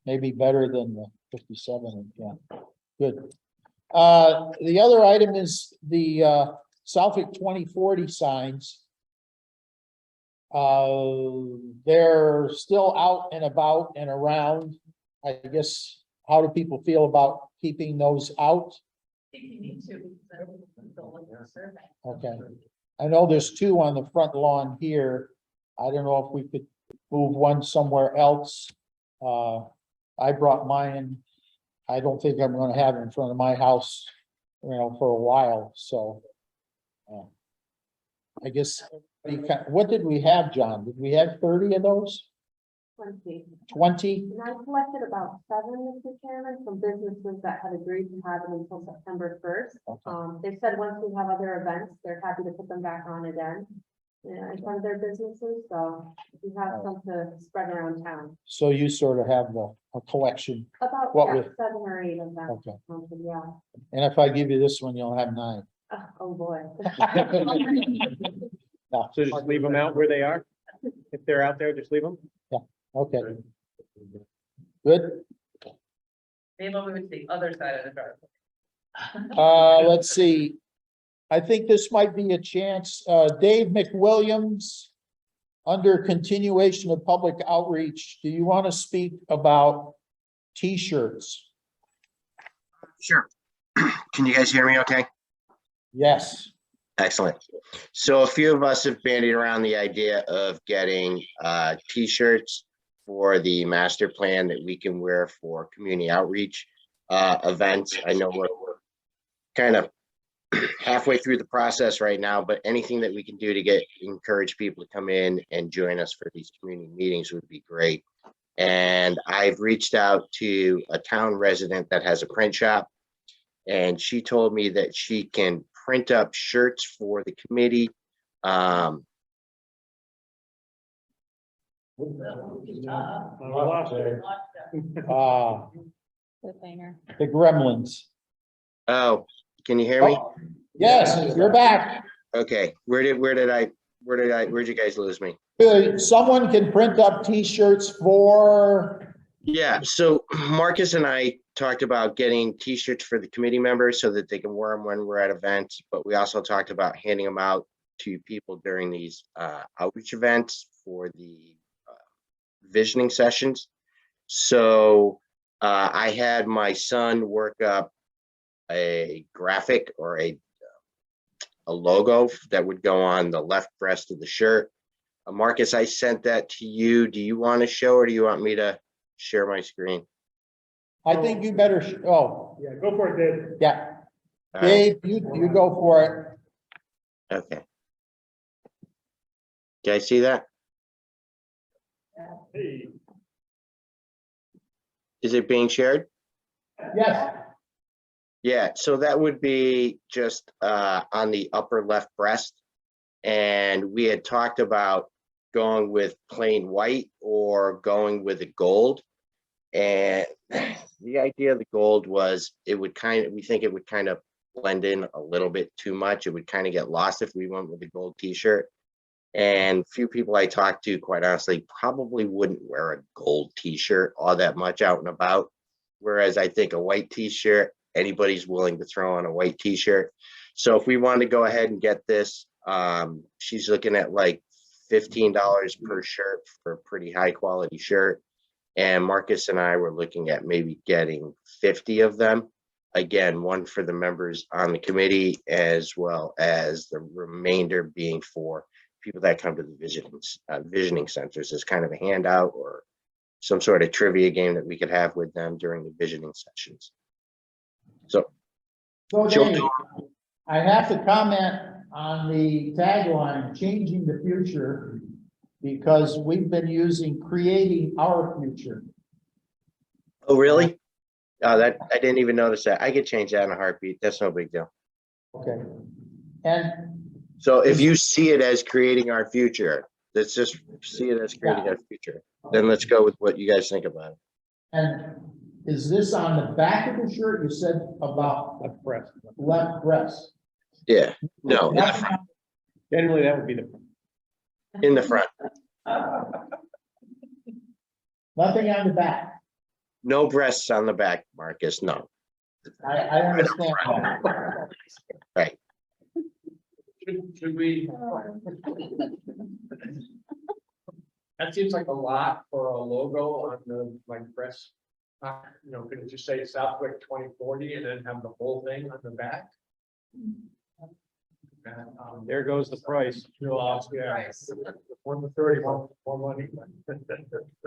S1: Maybe better than the 57, yeah, good. The other item is the Southwick 2040 signs. They're still out and about and around. I guess, how do people feel about keeping those out?
S6: I think you need to, because then they'll look at the survey.
S1: Okay. I know there's two on the front lawn here. I don't know if we could move one somewhere else. I brought mine. I don't think I'm gonna have it in front of my house, for a while, so. I guess, what did we have, John? Did we have 30 of those?
S7: 20.
S1: 20?
S7: And I collected about 7, Mr. Chairman, from businesses that had agreed to have it until September 1st.
S1: Okay.
S7: They said once we have other events, they're happy to put them back on again. In front of their businesses, so we have some to spread around town.
S1: So you sort of have a collection,
S7: About
S1: What
S7: yeah,
S1: with-
S7: 7 or 8 of them.
S1: okay.
S7: Yeah.
S1: And if I give you this one, you'll have 9.
S7: Oh, boy.
S1: No,
S9: So just leave them out where they are? If they're out there, just leave them?
S1: okay. Good.
S5: maybe I'll move it to the other side of the driveway.
S1: Let's see. I think this might be a chance. Dave McWilliams, under continuation of public outreach, do you want to speak about T-shirts?
S8: Sure. Can you guys hear me okay?
S1: Yes.
S8: Excellent. So a few of us have bandied around the idea of getting T-shirts for the master plan that we can wear for community outreach events. I know we're kind of halfway through the process right now, but anything that we can do to encourage people to come in and join us for these community meetings would be great. And I've reached out to a town resident that has a print shop, and she told me that she can print up shirts for the committee.
S2: Cliffhanger.
S1: The Gremlins.
S8: Oh, can you hear me?
S1: Oh, yes, you're back.
S8: Okay, where'd you guys lose me?
S1: Someone can print up T-shirts for,
S8: Yeah, so Marcus and I talked about getting T-shirts for the committee members so that they can wear them when we're at events, but we also talked about handing them out to people during these outreach events for the visioning sessions. So I had my son work up a graphic or a logo that would go on the left breast of the shirt. Marcus, I sent that to you. Do you want to show or do you want me to share my screen?
S1: I think you better, oh,
S4: Yeah, go for it, Dave.
S1: yeah,
S8: All right,
S1: Dave, you go for it.
S8: okay. Can I see that?
S4: Hey,
S8: Is it being shared?
S1: Yes,
S8: Yeah, so that would be just on the upper left breast. And we had talked about going with plain white or going with a gold. And the idea of the gold was we think it would kind of blend in a little bit too much. It would kind of get lost if we went with a gold t-shirt. And few people I talked to, quite honestly, probably wouldn't wear a gold t-shirt all that much out and about. Whereas I think a white t-shirt, anybody's willing to throw on a white t-shirt. So if we wanted to go ahead and get this, she's looking at like $15 per shirt for a pretty high quality shirt. And Marcus and I were looking at maybe getting 50 of them. Again, one for the members on the committee, as well as the remainder being for people that come to the visioning centers as kind of a handout or some sort of trivia game that we could have with them during the visioning sessions. So
S1: so Dave, I have to comment on the tagline, changing the future, because we've been using creating our future.
S8: Oh, really? That I didn't even notice that. I could change that in a heartbeat. That's no big deal.
S1: Okay. And
S8: So if you see it as creating our future, let's just see it as creating our future. Then let's go with what you guys think about it.
S1: And is this on the back of the shirt? You said about
S9: Left breast.
S1: left breast.
S8: Yeah, no,
S9: Generally, that would be the.
S8: in the front.
S1: Nothing on the back.
S8: No breasts on the back, Marcus, no.
S1: I understand.
S8: Right.
S4: should we? That seems like a lot for a logo on the, like, press. Could it just say Southwick 2040 and then have the whole thing on the back?
S9: There goes the price.
S4: Yeah. 130, more money.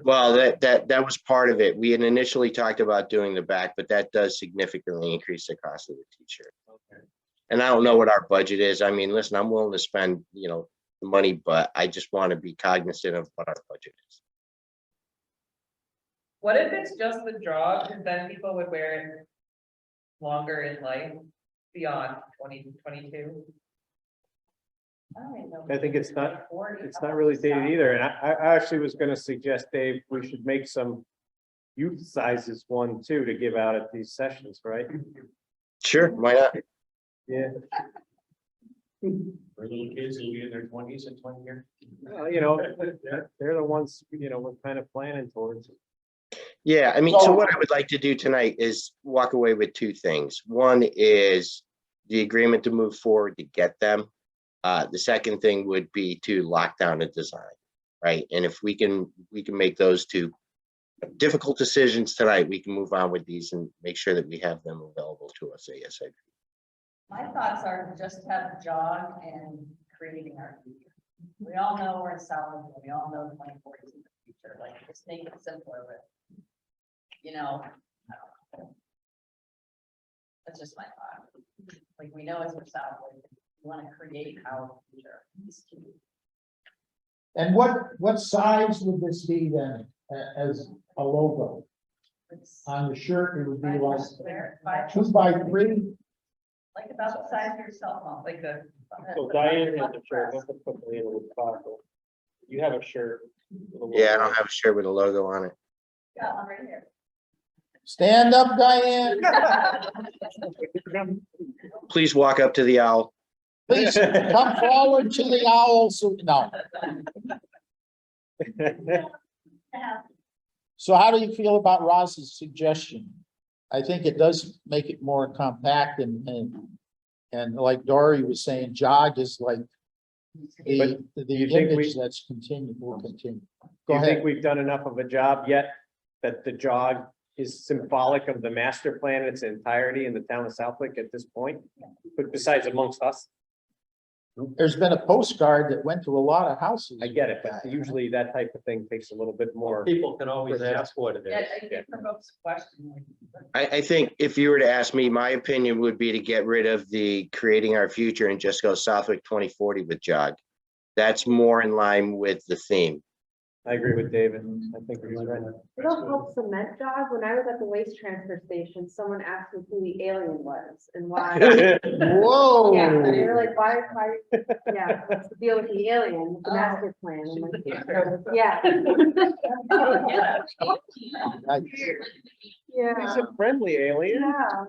S8: Well, that was part of it. We had initially talked about doing the back, but that does significantly increase the cost of the t-shirt.
S4: Okay.
S8: And I don't know what our budget is. I mean, listen, I'm willing to spend, the money, but I just want to be cognizant of what our budget is.
S5: What if it's just the draw, because then people would wear it longer in life, beyond 2022?
S9: I think it's not really dated either. And I actually was gonna suggest, Dave, we should make some youth sizes one too to give out at these sessions, right?
S8: Sure, why not?
S9: Yeah.
S4: For little kids who'll be in their 20s in 20 years.
S9: They're the ones, we're kind of planning towards.
S8: Yeah, I mean, so what I would like to do tonight is walk away with two things. One is the agreement to move forward to get them. The second thing would be to lock down a design, right? And if we can make those two difficult decisions tonight, we can move on with these and make sure that we have them available to us ASAP.
S6: My thoughts are just have jog and creating our future. We all know we're in Southwood, we all know 2040 is in the future, like just make it simpler, but I don't know. That's just my thought. Like we know it's for Southwood, we want to create our future.
S1: And what size would this be then, as a logo? On the shirt, it would be like 2 by 3.
S6: Like about the size of your cell phone,
S5: Like the,
S9: So Diane has a shirt, that's what put me in with Sparkle. You have a shirt. with a logo.
S8: Yeah, I don't have a shirt with a logo on it.
S6: yeah, right here.
S1: Stand up, Diane.
S8: Please walk up to the owl.
S1: Please come forward to the owl. No. So how do you feel about Roz's suggestion? I think it does make it more compact and like Dory was saying, jog is like the
S9: you think
S1: image that's will continue.
S9: Do
S1: Go
S9: you think
S1: ahead.
S9: we've done enough of a job yet that the jog is symbolic of the master plan in its entirety in the town of Southwick at this point? But besides amongst us,
S1: There's been a postcard that went to a lot of houses.
S9: I get it, but usually that type of thing takes a little bit more.
S4: People can always ask what it
S5: Yeah,
S4: is.
S5: it provokes a question.
S8: I think if you were to ask me, my opinion would be to get rid of the creating our future and just go Southwick 2040 with jog. That's more in line with the theme.
S9: I agree with David. I think he's right.
S7: It'll help cement jog. When I was at the waste transfer station, someone asked me who the alien was and why.
S1: Whoa.
S7: Yeah, and they were like, why, yeah, what's the deal with the alien, with the master plan? I'm like, yeah.
S1: Nice.
S9: He's
S7: Yeah,
S9: a friendly alien.
S7: yeah.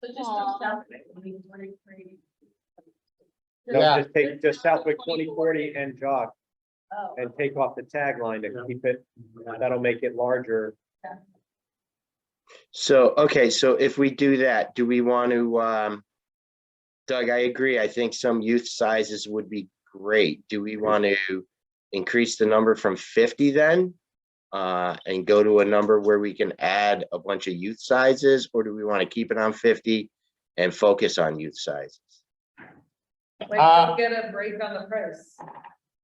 S6: So just don't stop it. I mean, 23.
S9: No,
S1: Yeah.
S9: just take, just Southwick 2040 and jog
S6: Oh,
S9: and take off the tagline to keep it, that'll make it larger.
S8: So, okay, so if we do that, do we want to, Doug, I agree. I think some youth sizes would be great. Do we want to increase the number from 50 then? And go to a number where we can add a bunch of youth sizes, or do we want to keep it on 50 and focus on youth sizes?
S5: Like, you'll get a break on the price.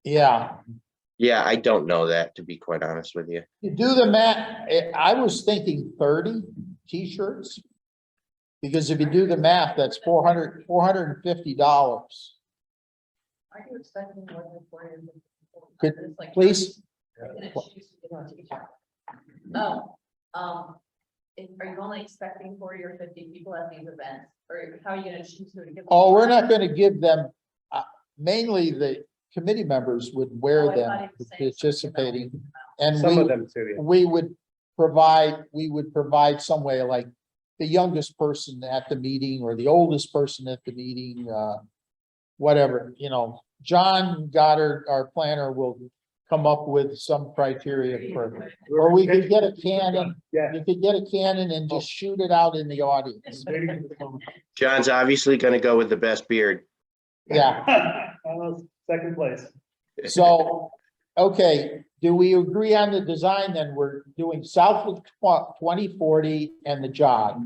S1: Yeah,
S8: Yeah, I don't know that, to be quite honest with you.
S1: you do the math, I was thinking 30 t-shirts. Because if you do the math, that's $450.
S6: are you expecting more than 40?
S1: Could,
S6: It's like-
S1: please,
S6: Oh, are you only expecting 40 or 50 people at these events, or how are you gonna choose who to give? them?
S1: oh, we're not gonna give them, mainly the committee members would
S6: Oh,
S1: wear
S6: I thought
S1: them
S6: he was saying something about-
S1: participating. And
S9: Some of
S1: we,
S9: them too. Yeah.
S1: we would provide some way like the youngest person at the meeting or the oldest person at the meeting, whatever, you know. John Goddard, our planner, will come up with some criteria for, or we could get a cannon.
S9: Yeah.
S1: You could get a cannon and just shoot it out in the audience.
S8: John's obviously going to go with the best beard.
S1: Yeah,
S9: Second place.
S1: so, okay, do we agree on the design then? We're doing Southwick 2040 and the jog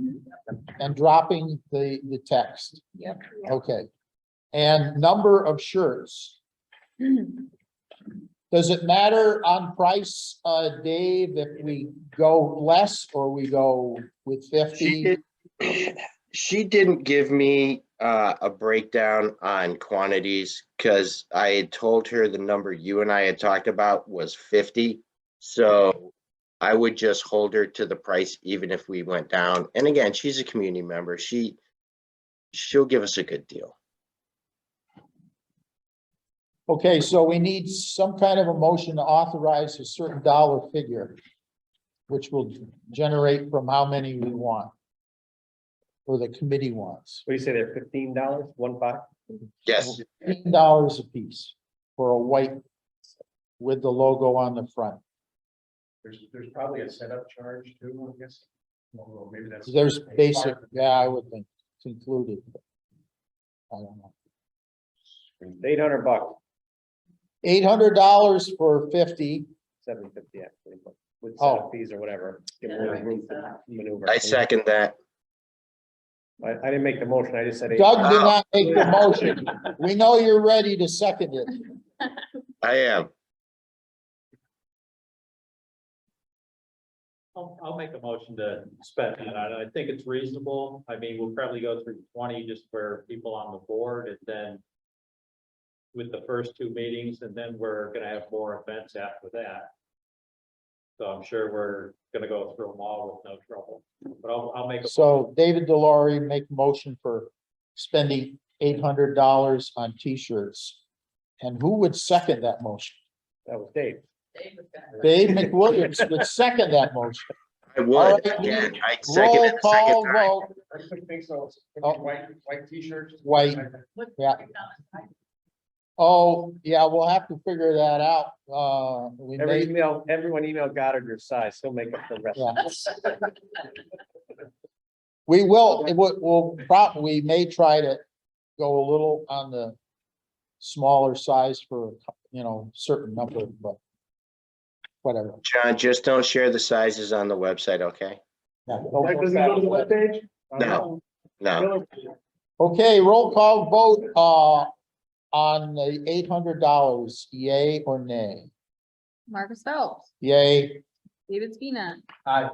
S1: and dropping the text.
S6: Yep.
S1: Okay. And number of shirts. Does it matter on price, Dave, if we go less or we go with 50?
S8: She didn't give me a breakdown on quantities because I had told her the number you and I had talked about was 50. So I would just hold her to the price even if we went down. And again, she's a community member. She'll give us a good deal.
S1: Okay, so we need some kind of a motion to authorize a certain dollar figure, which will generate from how many we want. Or the committee wants,
S9: What do you say there, $15, 15?
S8: Yes,
S1: $15 a piece for a white with the logo on the front.
S4: There's probably a setup charge too, I guess. Well, maybe that's.
S1: There's basic, yeah, I would think it's included. I don't know.
S9: $800,
S1: $800 for 50.
S9: $750 actually, but with
S1: Oh.
S9: setup fees or whatever. Give more room to maneuver.
S8: I second that.
S9: I didn't make the motion, I just said.
S1: Doug
S9: $800.
S1: did not make the motion. We know you're ready to second it.
S8: I am.
S11: I'll make a motion to spend that. I think it's reasonable. I mean, we'll probably go through 20 just for people on the board and then with the first two meetings, and then we're gonna have more events after that. So I'm sure we're gonna go through them all with no trouble, but I'll make a.
S1: So David Delory make a motion for spending $800 on t-shirts. And who would second that motion?
S9: That was Dave.
S6: Dave was gonna-
S1: Dave McWilliams would second that motion.
S8: I
S1: All
S8: would.
S1: right,
S8: Again, I'd second
S1: Roll
S8: it a second
S1: call
S8: time.
S1: vote,
S4: I think so.
S1: Oh.
S4: White t-shirts.
S1: white.
S6: What's the
S1: Yeah.
S6: breakdown?
S1: Oh, yeah, we'll have to figure that out. We may,
S9: Everyone email Goddard your size, he'll make up the rest.
S1: yeah. We will, we may try to go a little on the smaller size for, certain number, but whatever.
S8: John, just don't share the sizes on the website, okay?
S1: Yeah,
S9: Does he go to the webpage?
S8: No, no.
S1: Okay, roll call vote, on the $800, yay or nay?
S2: Marcus Phelps,
S1: Yay.
S2: David Spina,
S4: Aye.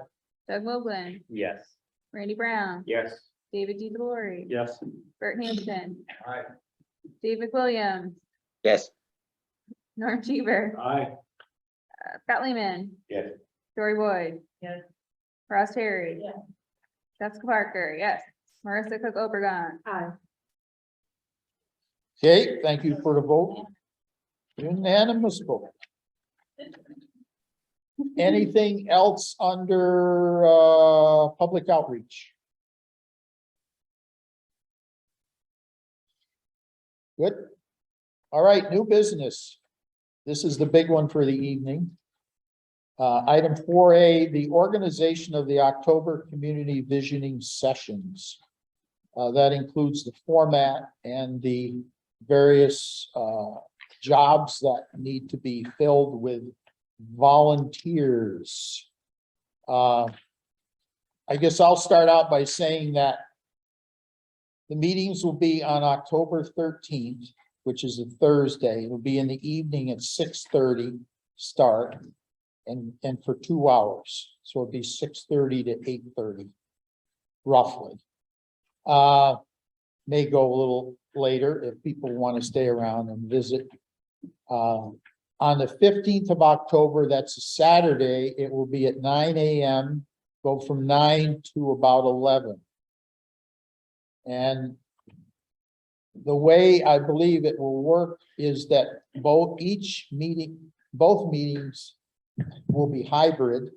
S2: Doug Moglen,
S9: Yes.
S2: Randy Brown,
S9: Yes.
S2: David DeLory,
S9: Yes.
S2: Bert Hanson,
S4: Aye.
S2: David Williams,
S8: Yes,
S2: Norm Cheever,
S9: Aye.
S2: Scott Lehman,
S9: Yes.
S2: Dory Boyd,
S5: Yes.
S2: Ross Terry.
S6: Yeah.
S2: Jessica Parker, yes. Marissa Cook Obergon.
S7: Aye.
S1: Okay, thank you for the vote. Unanimous vote. Anything else under, public outreach? Good. All right, new business. This is the big one for the evening. Item 4A, the organization of the October Community Visioning Sessions. That includes the format and the various jobs that need to be filled with volunteers. I guess I'll start out by saying that the meetings will be on October 13th, which is a Thursday. It'll be in the evening at 6:30 start and for 2 hours. So it'll be 6:30 to 8:30, roughly. May go a little later if people want to stay around and visit. On the 15th of October, that's a Saturday, it will be at 9 a.m., go from 9 to about 11. And the way I believe it will work is that both meetings will be hybrid.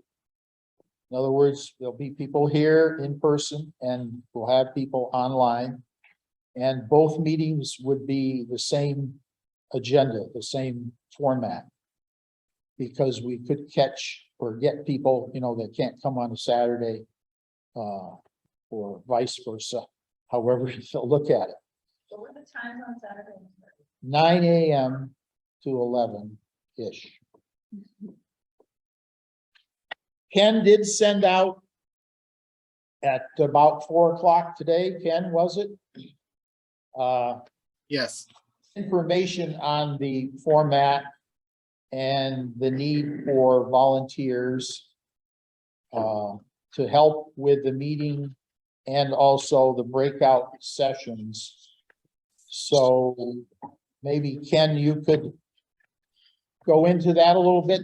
S1: In other words, there'll be people here in person and we'll have people online. And both meetings would be the same agenda, the same format. Because we could catch or get people, that can't come on a Saturday, or vice versa, however you look at it.
S6: What were the times on Saturday?
S1: 9 a.m. to 11-ish. Ken did send out at about 4 o'clock today, Ken, was it?
S3: Yes.
S1: Information on the format and the need for volunteers to help with the meeting and also the breakout sessions. So maybe Ken, you could go into that a little bit.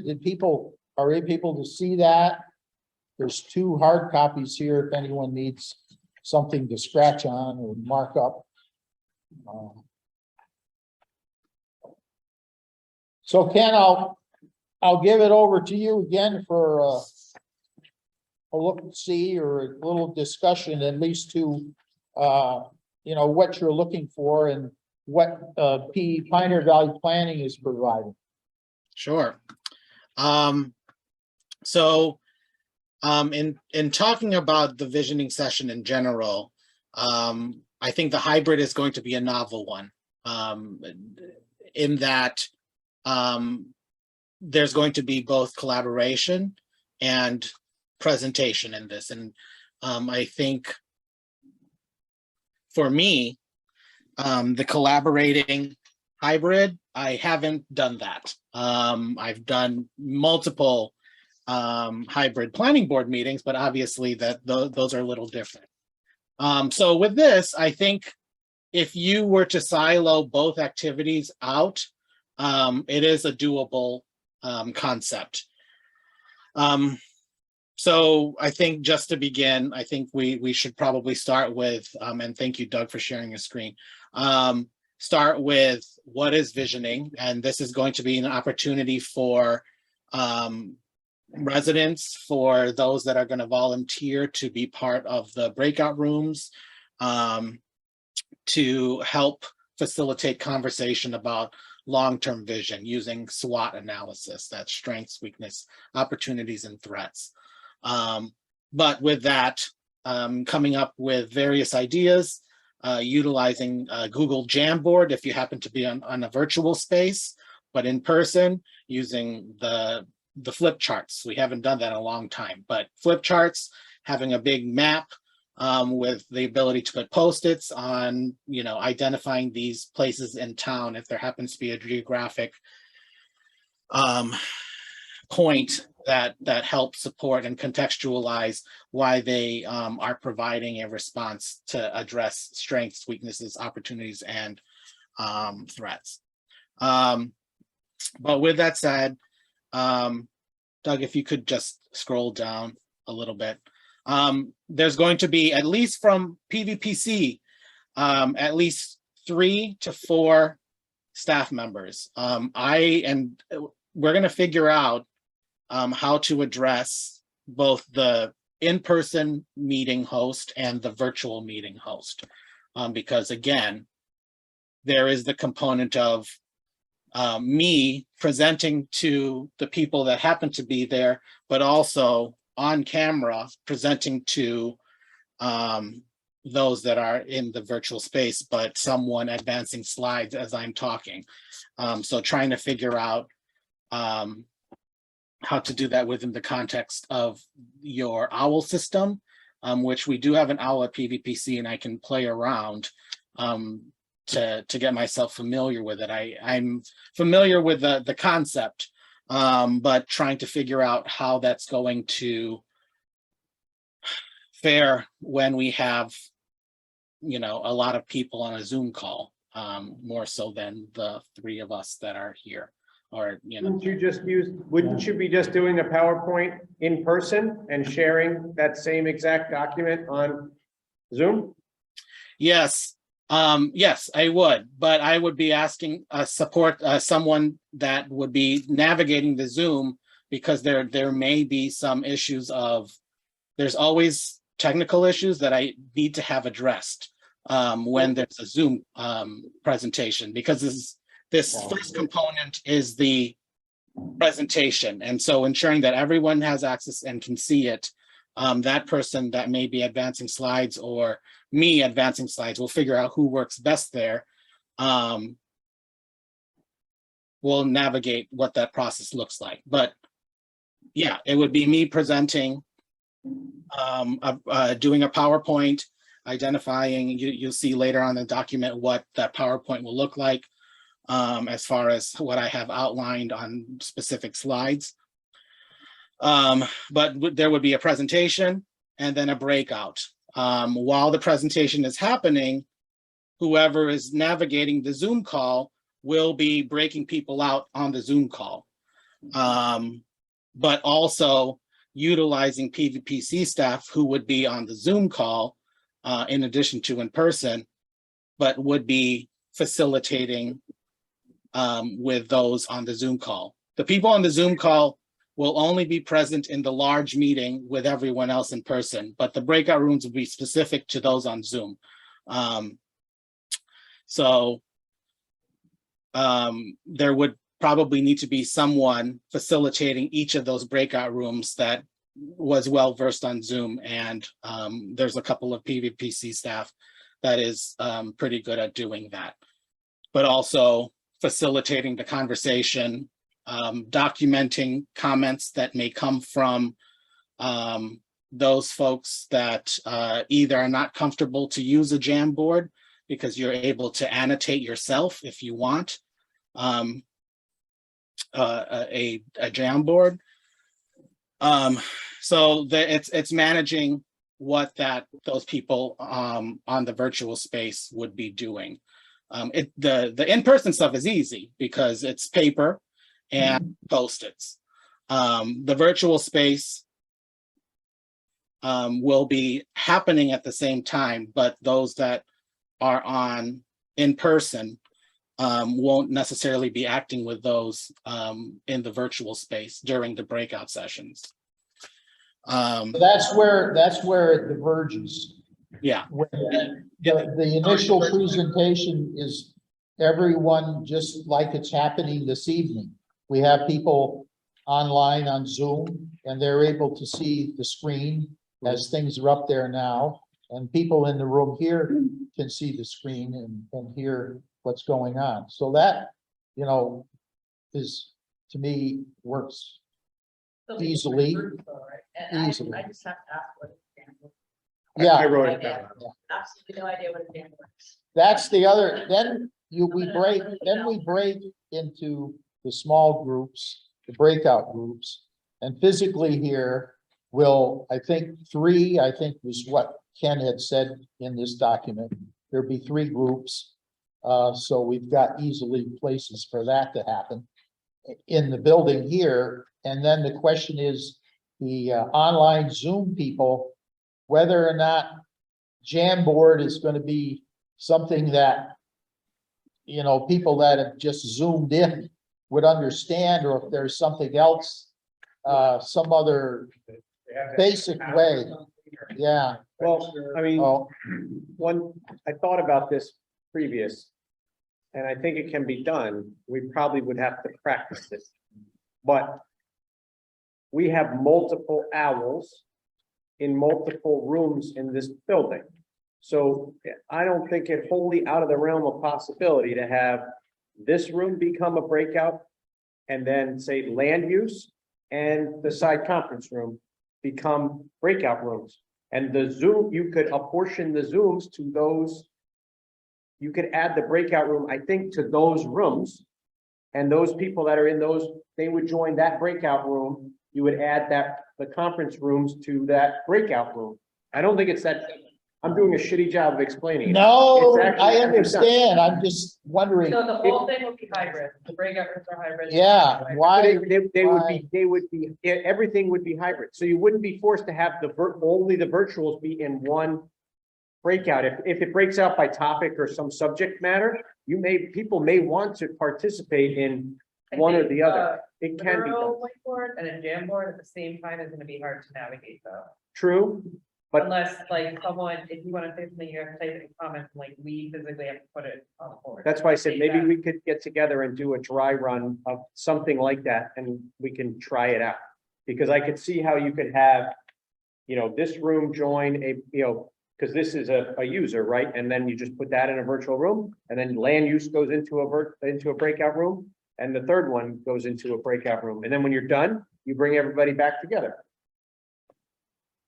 S1: Are able to see that? There's 2 hard copies here if anyone needs something to scratch on or mark up. So Ken, I'll give it over to you again for a look-see or a little discussion, at least to what you're looking for and what Pioneer Valley Planning is providing.
S3: Sure. In talking about the visioning session in general, I think the hybrid is going to be a novel one, in that there's going to be both collaboration and presentation in this. And I think for me, the collaborating hybrid, I haven't done that. I've done multiple hybrid planning board meetings, but obviously those are a little different. So with this, I think if you were to silo both activities out, it is a doable concept. So I think just to begin, I think we should probably start with, and thank you, Doug, for sharing your screen. Start with what is visioning, and this is going to be an opportunity for residents, for those that are going to volunteer to be part of the breakout rooms, to help facilitate conversation about long-term vision using SWOT analysis, that's strengths, weakness, opportunities, and threats. But with that, coming up with various ideas, utilizing Google Jamboard if you happen to be on a virtual space, but in person, using the the flip charts. We haven't done that in a long time, but flip charts, having a big map with the ability to put Post-its on, identifying these places in town if there happens to be a geographic point that helps support and contextualize why they are providing a response to address strengths, weaknesses, opportunities, and threats. But with that said, Doug, if you could just scroll down a little bit. There's going to be, at least from PVPC, at least 3 to 4 staff members. We're going to figure out how to address both the in-person meeting host and the virtual meeting host. Because again, there is the component of me presenting to the people that happen to be there, but also on camera presenting to those that are in the virtual space, but someone advancing slides as I'm talking. So trying to figure out how to do that within the context of your OWL system, which we do have an OWL at PVPC, and I can play around to get myself familiar with it. I'm familiar with the concept, but trying to figure out how that's going to fare when we have, a lot of people on a Zoom call, more so than the 3 of us that are here. Or,
S9: Wouldn't you be just doing a PowerPoint in person and sharing that same exact document on Zoom?
S3: Yes, yes, I would, but I would be asking someone that would be navigating the Zoom, because there may be some issues there's always technical issues that I need to have addressed when there's a Zoom presentation, because this first component is the presentation. And so ensuring that everyone has access and can see it, that person that may be advancing slides or me advancing slides, we'll figure out who works best there. We'll navigate what that process looks like. But yeah, it would be me presenting, doing a PowerPoint, identifying, you'll see later on the document what that PowerPoint will look like, as far as what I have outlined on specific slides. But there would be a presentation and then a breakout. While the presentation is happening, whoever is navigating the Zoom call will be breaking people out on the Zoom call. But also utilizing PVPC staff who would be on the Zoom call, in addition to in person, but would be facilitating with those on the Zoom call. The people on the Zoom call will only be present in the large meeting with everyone else in person, but the breakout rooms will be specific to those on Zoom. There would probably need to be someone facilitating each of those breakout rooms that was well-versed on Zoom, and there's a couple of PVPC staff that is pretty good at doing that. But also facilitating the conversation, documenting comments that may come from those folks that either are not comfortable to use a Jamboard, because you're able to annotate yourself if you want a Jamboard. So it's managing what those people on the virtual space would be doing. The in-person stuff is easy because it's paper and Post-its. The virtual space will be happening at the same time, but those that are on in person won't necessarily be acting with those in the virtual space during the breakout sessions.
S1: That's where it diverges.
S3: Yeah.
S1: The initial presentation is everyone just like it's happening this evening. We have people online on Zoom and they're able to see the screen as things are up there now. And people in the room here can see the screen and hear what's going on. So that, is, to me, works
S6: There'll be
S1: Easily.
S6: different groups though, right? And
S1: Easily.
S6: I just have to ask what it stands for.
S1: Yeah.
S9: I wrote
S6: No
S9: it down.
S6: idea. Absolutely no idea what it stands for.
S1: That's the other, then we break into the small groups, the breakout groups. And physically here will, I think was what Ken had said in this document. There'd be 3 groups. So we've got easily places for that to happen in the building here. And then the question is the online Zoom people, whether or not Jamboard is going to be something that, you know, people that have just zoomed in would understand, or if there's something else, some other basic way. Yeah.
S9: Well, I mean,
S1: Oh,
S9: I thought about this previous. And I think it can be done. We probably would have to practice this. But we have multiple owls in multiple rooms in this building. So I don't think it wholly out of the realm of possibility to have this room become a breakout and then say land use and the side conference room become breakout rooms. And the Zoom, you could apportion the Zooms to those. You could add the breakout room, I think, to those rooms. And those people that are in those, they would join that breakout room. You would add the conference rooms to that breakout room. I don't think it's that, I'm doing a shitty job of explaining it.
S1: no,
S9: It's actually-
S1: I understand. I'm just wondering,
S5: So the whole thing will be hybrid, the breakout rooms are hybrid.
S1: yeah, why?
S9: Everything would be hybrid. So you wouldn't be forced to have only the virtuals be in one breakout. If it breaks out by topic or some subject matter, people may want to participate in
S5: I
S9: one or
S5: think,
S9: the other. It can be done.
S5: literal whiteboard and a Jamboard at the same time is gonna be hard to navigate though.
S9: True, but
S5: Unless like someone, if you wanna say something, you have to type it in comments, like we physically have to put it on the board.
S9: that's why I said
S5: Say
S9: maybe
S5: that.
S9: we could get together and do a dry run of something like that and we can try it out. Because I could see how you could have, this room join because this is a user, right? And then you just put that in a virtual room and then land use goes into a breakout room. And the third one goes into a breakout room. And then when you're done, you bring everybody back together.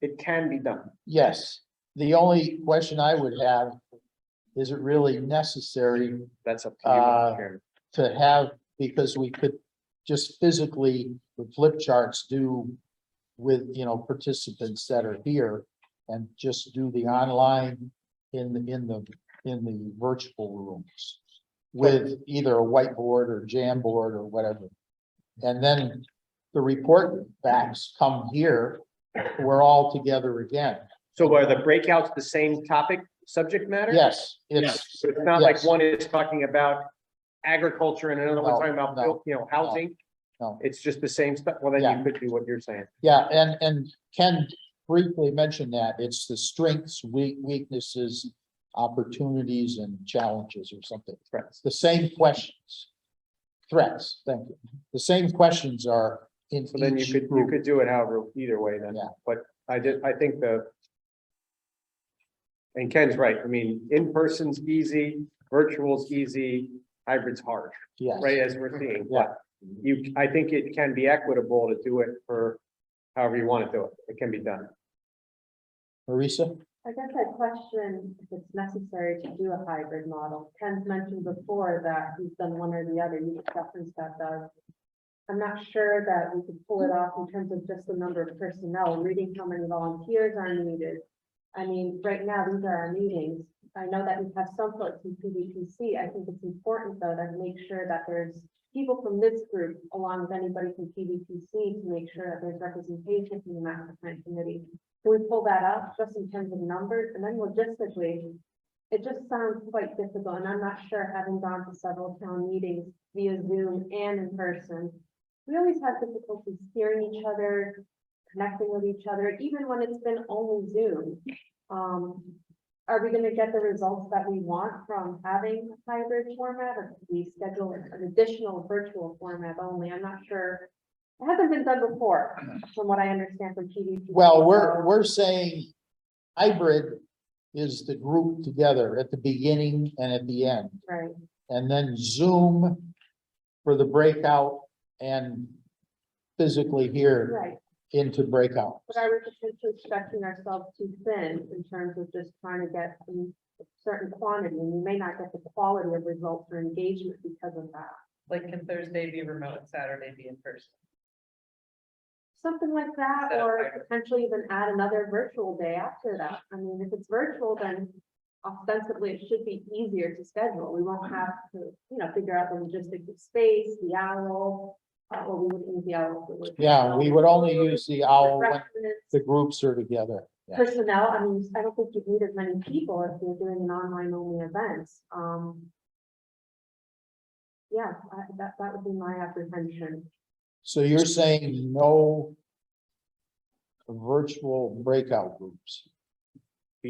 S9: It can be done.
S1: Yes, the only question I would have, is it really necessary
S9: That's up to you, Mr. Chairman.
S1: to have, because we could just physically with flip charts do with, participants that are here and just do the online in the virtual rooms with either a whiteboard or Jamboard or whatever. And then the report backs come here, we're all together again.
S9: So are the breakouts the same topic, subject matter?
S1: Yes, it's,
S9: So it's not like
S1: yes.
S9: one is talking about agriculture and another one's
S1: No,
S9: talking about,
S1: no,
S9: housing.
S1: no.
S9: It's just the same stuff. Well, then
S1: Yeah.
S9: you could do what you're saying.
S1: Yeah, and Ken briefly mentioned that it's the strengths, weaknesses, opportunities and challenges or something.
S9: Threats.
S1: The same questions. Threats, thank you. The same questions are in
S9: So then
S1: each
S9: you
S1: group.
S9: could do it however, either way then.
S1: Yeah.
S9: But I think and Ken's right. I mean, in-person's easy, virtual's easy, hybrid's hard,
S1: Yes,
S9: right? As we're seeing.
S1: Yeah.
S9: But I think it can be equitable to do it for however you want to do it. It can be done.
S1: Marisa?
S7: I guess I question if it's necessary to do a hybrid model. Ken's mentioned before that he's done one or the other, you referenced that does. I'm not sure that we could pull it off in terms of just the number of personnel, reading how many volunteers are needed. I mean, right now, these are our meetings. I know that we have some folks in PVPC. I think it's important though to make sure that there's people from this group along with anybody from PVPC to make sure that there's representation from the master plan committee. Can we pull that up just in terms of numbers? And then logistically, it just sounds quite difficult, and I'm not sure, having gone to several town meetings via Zoom and in person, we always have difficulty hearing each other, connecting with each other, even when it's been only Zoom. Are we gonna get the results that we want from having a hybrid format, or do we schedule an additional virtual format only? I'm not sure. It hasn't been done before, from what I understand from PVPC.
S1: Well,
S7: so-
S1: we're saying hybrid is the group together at the beginning and at the end.
S7: Right,
S1: And then Zoom for the breakout and physically here
S7: Right,
S1: into breakout.
S7: but are we potentially stretching ourselves too thin in terms of just trying to get a certain quantity, and we may not get the quality of results or engagement because of that?
S5: Like, can Thursday be remote, Saturday be in person?
S7: Something like that,
S5: Set up
S7: or
S5: hybrid.
S7: potentially even add another virtual day after that. I mean, if it's virtual, then ostensibly it should be easier to schedule. We won't have to, figure out the logistics of space, the owl. Or we wouldn't use the owl. if it was-
S1: Yeah, we would only use the owl when
S7: Refreshments,
S1: the groups are together. Yeah.
S7: personnel, I mean, I don't think you'd need as many people if you're doing an online only event. Yeah, that would be my apprehension.
S1: So you're saying no virtual breakout groups?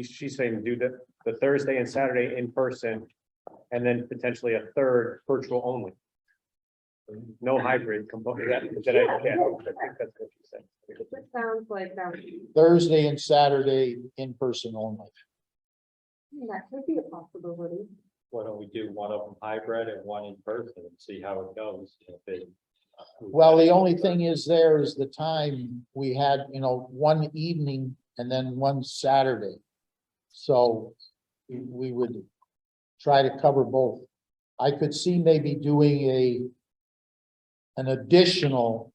S9: She's saying do the Thursday and Saturday in person, and then potentially a third virtual only. No hybrid component. Yeah, I think that's what she said.
S7: It sounds like,
S1: Thursday and Saturday in person only.
S7: that could be a possibility.
S11: Why don't we do one of them hybrid and one in person and see how it goes? If it-
S1: Well, the only thing is there is the time we had, one evening and then one Saturday. So we would try to cover both. I could see maybe doing an additional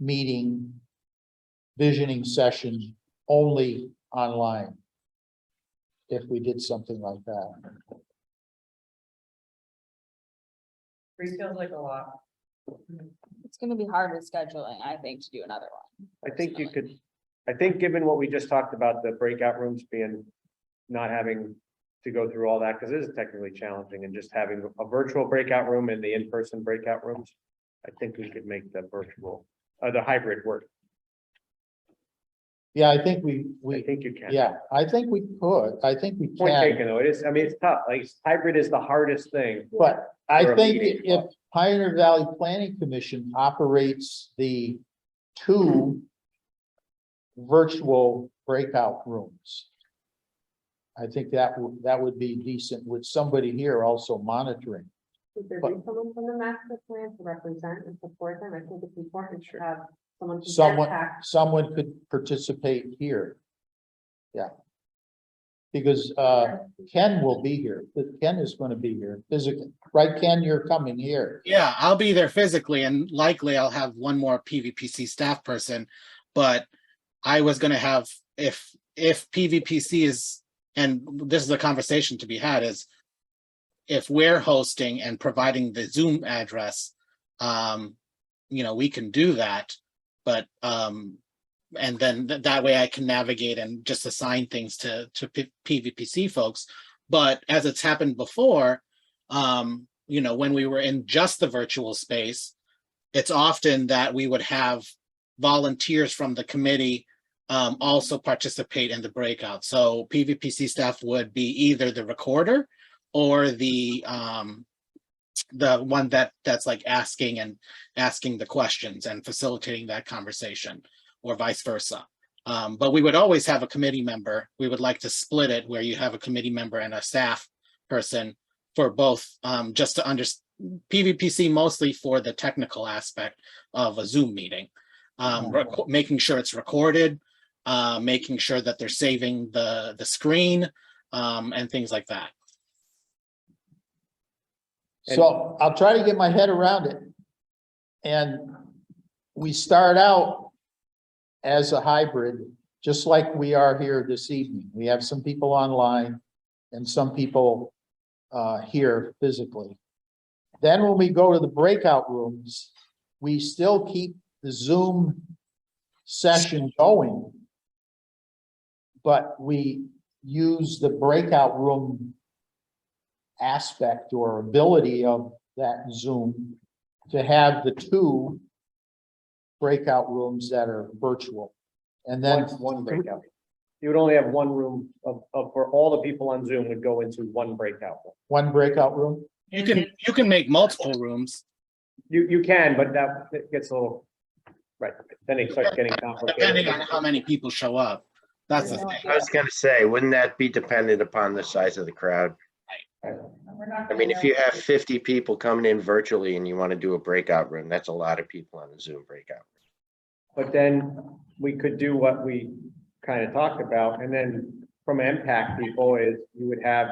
S1: meeting, visioning session only online. If we did something like that.
S5: 3 feels like a lot.
S2: It's gonna be hard with scheduling, I think, to do another one.
S9: I think you could, I think given what we just talked about, the breakout rooms being, not having to go through all that, because it is technically challenging, and just having a virtual breakout room and the in-person breakout rooms, I think we could make the virtual, the hybrid work.
S1: Yeah, I think
S9: I
S1: we,
S9: think you can.
S1: yeah, I think we could. I think we
S9: Point
S1: can.
S9: taken, though. It is, I mean, it's tough. Like, hybrid is the hardest thing.
S1: But I
S9: For a
S1: think
S9: meeting.
S1: if Pioneer Valley Planning Commission operates the 2 virtual breakout rooms. I think that would be decent with somebody here also monitoring.
S7: Should there be someone from the master plan to represent and support them? I think it's important to have someone. from
S1: Someone could participate here. Yeah. Because Ken will be here. Ken is going to be here physically, right? Ken, you're coming here.
S3: Yeah, I'll be there physically and likely I'll have one more PVPC staff person. But I was gonna have, if PVPC is, and this is a conversation to be had, is if we're hosting and providing the Zoom address, we can do that. But and then that way I can navigate and just assign things to PVPC folks. But as it's happened before, when we were in just the virtual space, it's often that we would have volunteers from the committee also participate in the breakout. So PVPC staff would be either the recorder or the one that's like asking the questions and facilitating that conversation, or vice versa. But we would always have a committee member. We would like to split it where you have a committee member and a staff person for both, just to understand PVPC mostly for the technical aspect of a Zoom meeting. Making sure it's recorded, making sure that they're saving the screen, and things like that.
S1: So I'll try to get my head around it. And we start out as a hybrid, just like we are here this evening. We have some people online and some people here physically. Then when we go to the breakout rooms, we still keep the Zoom session going. But we use the breakout room aspect or ability of that Zoom to have the 2 breakout rooms that are virtual. And then
S9: One breakout. You would only have one room for all the people on Zoom would go into one breakout.
S1: one breakout room.
S3: You can make multiple rooms,
S9: You can, but that gets a little, right, then it starts getting complicated.
S3: depending on how many people show up. That's the thing.
S8: I was gonna say, wouldn't that be dependent upon the size of the crowd? I mean, if you have 50 people coming in virtually and you want to do a breakout room, that's a lot of people on a Zoom breakout.
S9: But then we could do what we kind of talked about, and then from impact people is you would have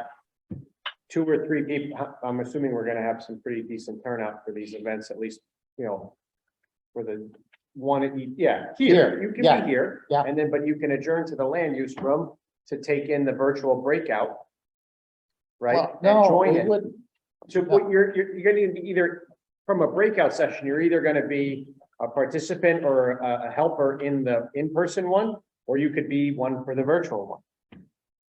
S9: 2 or 3 people. I'm assuming we're gonna have some pretty decent turnout for these events, at least, for the one, here,
S1: Here,
S9: you can
S1: yeah,
S9: be here.
S1: yeah.
S9: And then, but you can adjourn to the land use room to take in the virtual breakout. Right?
S1: Well,
S9: And
S1: no,
S9: join
S1: we
S9: it.
S1: wouldn't.
S9: So what you're gonna be either, from a breakout session, you're either gonna be a participant or a helper in the in-person one, or you could be one for the virtual one.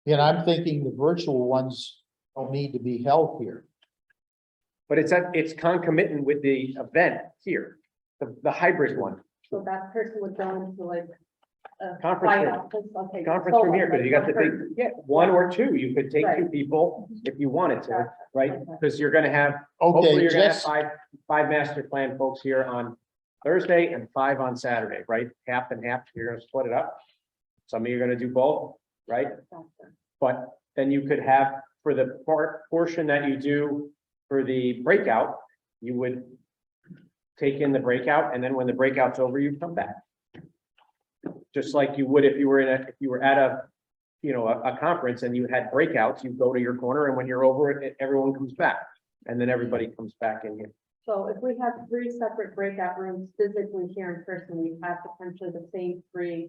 S1: And I'm thinking the virtual ones don't need to be held here.
S9: But it's concomitant with the event here, the hybrid one.
S7: So that person would go into like.
S9: Conference room.
S7: Okay.
S9: Conference room here, because you got the big, 1 or 2, you could take 2
S7: Right.
S9: people if you wanted to,
S7: Gotcha.
S9: right?
S7: Okay.
S9: Because you're gonna have, hopefully
S1: Okay,
S9: you're gonna have
S1: just,
S9: five master plan folks here on Thursday and 5 on Saturday, right? Half and half, you're gonna split it up. Some of you are gonna do both, right?
S7: Gotcha.
S9: But then you could have, for the portion that you do for the breakout, you would take in the breakout, and then when the breakout's over, you come back. Just like you would if you were at a, a conference and you had breakouts, you go to your corner, and when you're over it, everyone comes back. And then everybody comes back in here.
S7: So if we have 3 separate breakout rooms physically here in person, we have potentially the same 3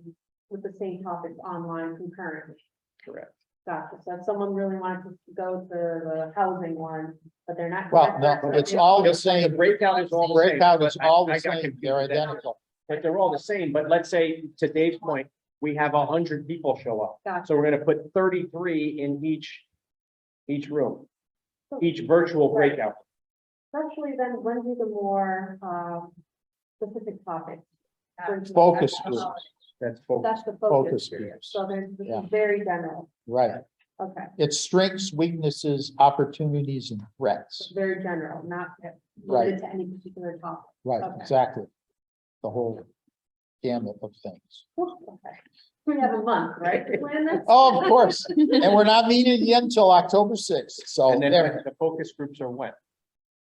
S7: with the same topics online concurrently.
S9: Correct.
S7: Gotcha. So if someone really wanted to go to the housing one, but they're not.
S1: well, no, it's all the
S9: The
S1: same.
S9: breakout is all the same.
S1: Breakout is
S9: but I-
S1: all the
S9: I got
S1: same.
S9: confused
S1: They're
S9: with that.
S1: identical.
S9: But they're all the same, but let's say, to Dave's point, we have 100 people show up.
S7: Gotcha.
S9: So we're gonna put 33 in each room, each virtual
S7: Right.
S9: breakout.
S7: Especially then, when do the more, specific topics?
S1: Focus groups,
S9: That's focused.
S7: That's the
S1: focus
S7: focus.
S1: groups,
S7: So there's, this
S1: Yeah.
S7: is very general.
S1: right.
S7: Okay,
S1: It's strengths, weaknesses, opportunities, and threats.
S7: very general, not
S1: Right.
S7: related to any particular topic.
S1: Right,
S7: Okay.
S1: exactly. The whole gamut of things.
S7: Okay. We have a month, right? to plan this?
S1: Oh, of course. And we're not meeting again until October 6th. So
S9: And then
S1: there,
S9: the focus groups are when?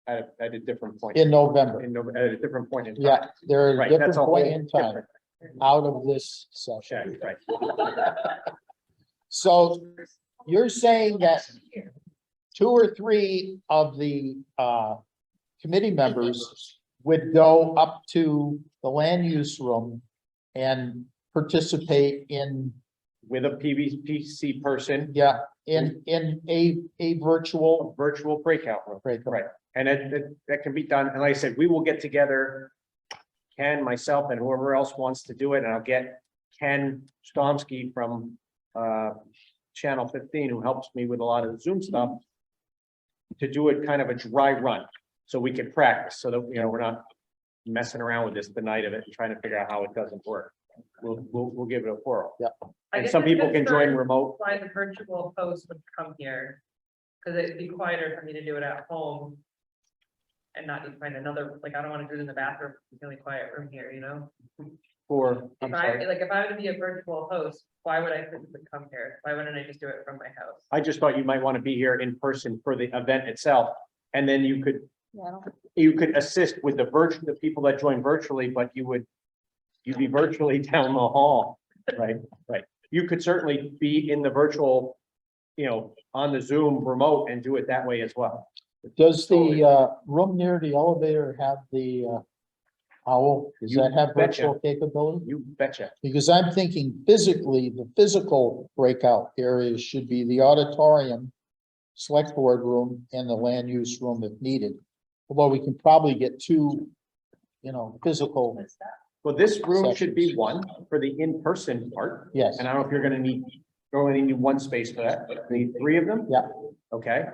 S9: At a different point.
S1: in November.
S9: At a different point in time.
S1: Yeah, they're at a
S9: Right,
S1: different
S9: that's a
S1: point
S9: whole
S1: in time
S9: different.
S1: out of this session.
S9: Okay, right.
S1: So you're saying that 2 or 3 of the committee members would go up to the land use room and participate in,
S9: With a PVPC person,
S1: yeah, in a virtual
S9: virtual breakout room.
S1: breakout.
S9: Right. And that can be done. And like I said, we will get together, Ken, myself, and whoever else wants to do it. And I'll get Ken Stomsky from Channel 15, who helps me with a lot of the Zoom stuff, to do it kind of a dry run, so we can practice, so that, we're not messing around with this the night of it and trying to figure out how it doesn't work. We'll give it a whirl.
S5: I
S9: And
S5: guess
S9: some
S5: it's
S9: people
S5: good
S9: can
S5: for
S9: join remote.
S5: Why the virtual host would come here, because it'd be quieter for me to do it at home. And not need to find another, like, I don't want to do it in the bathroom, it's the only quiet room here,
S9: For, I'm
S5: If I,
S9: sorry,
S5: like, if I were to be a virtual host, why would I physically come here? Why wouldn't I just do it from my house?
S9: I just thought you might want to be here in person for the event itself. And then you could
S2: Yeah, I don't-
S9: you could assist with the people that join virtually, but you'd be virtually down the hall, right? Right. You could certainly be in the virtual, on the Zoom remote and do it that way as well.
S1: Does the room near the elevator have the owl? Does
S9: You
S1: that have
S9: betcha.
S1: virtual capability?
S9: You betcha.
S1: Because I'm thinking physically, the physical breakout areas should be the auditorium, select board room, and the land use room if needed. Although we can probably get 2, physical,
S9: Well, this room should be one for the in-person part.
S1: yes.
S9: And I don't know if you're gonna only need 1 space for that, but need 3 of them?
S1: Yeah.
S9: Okay.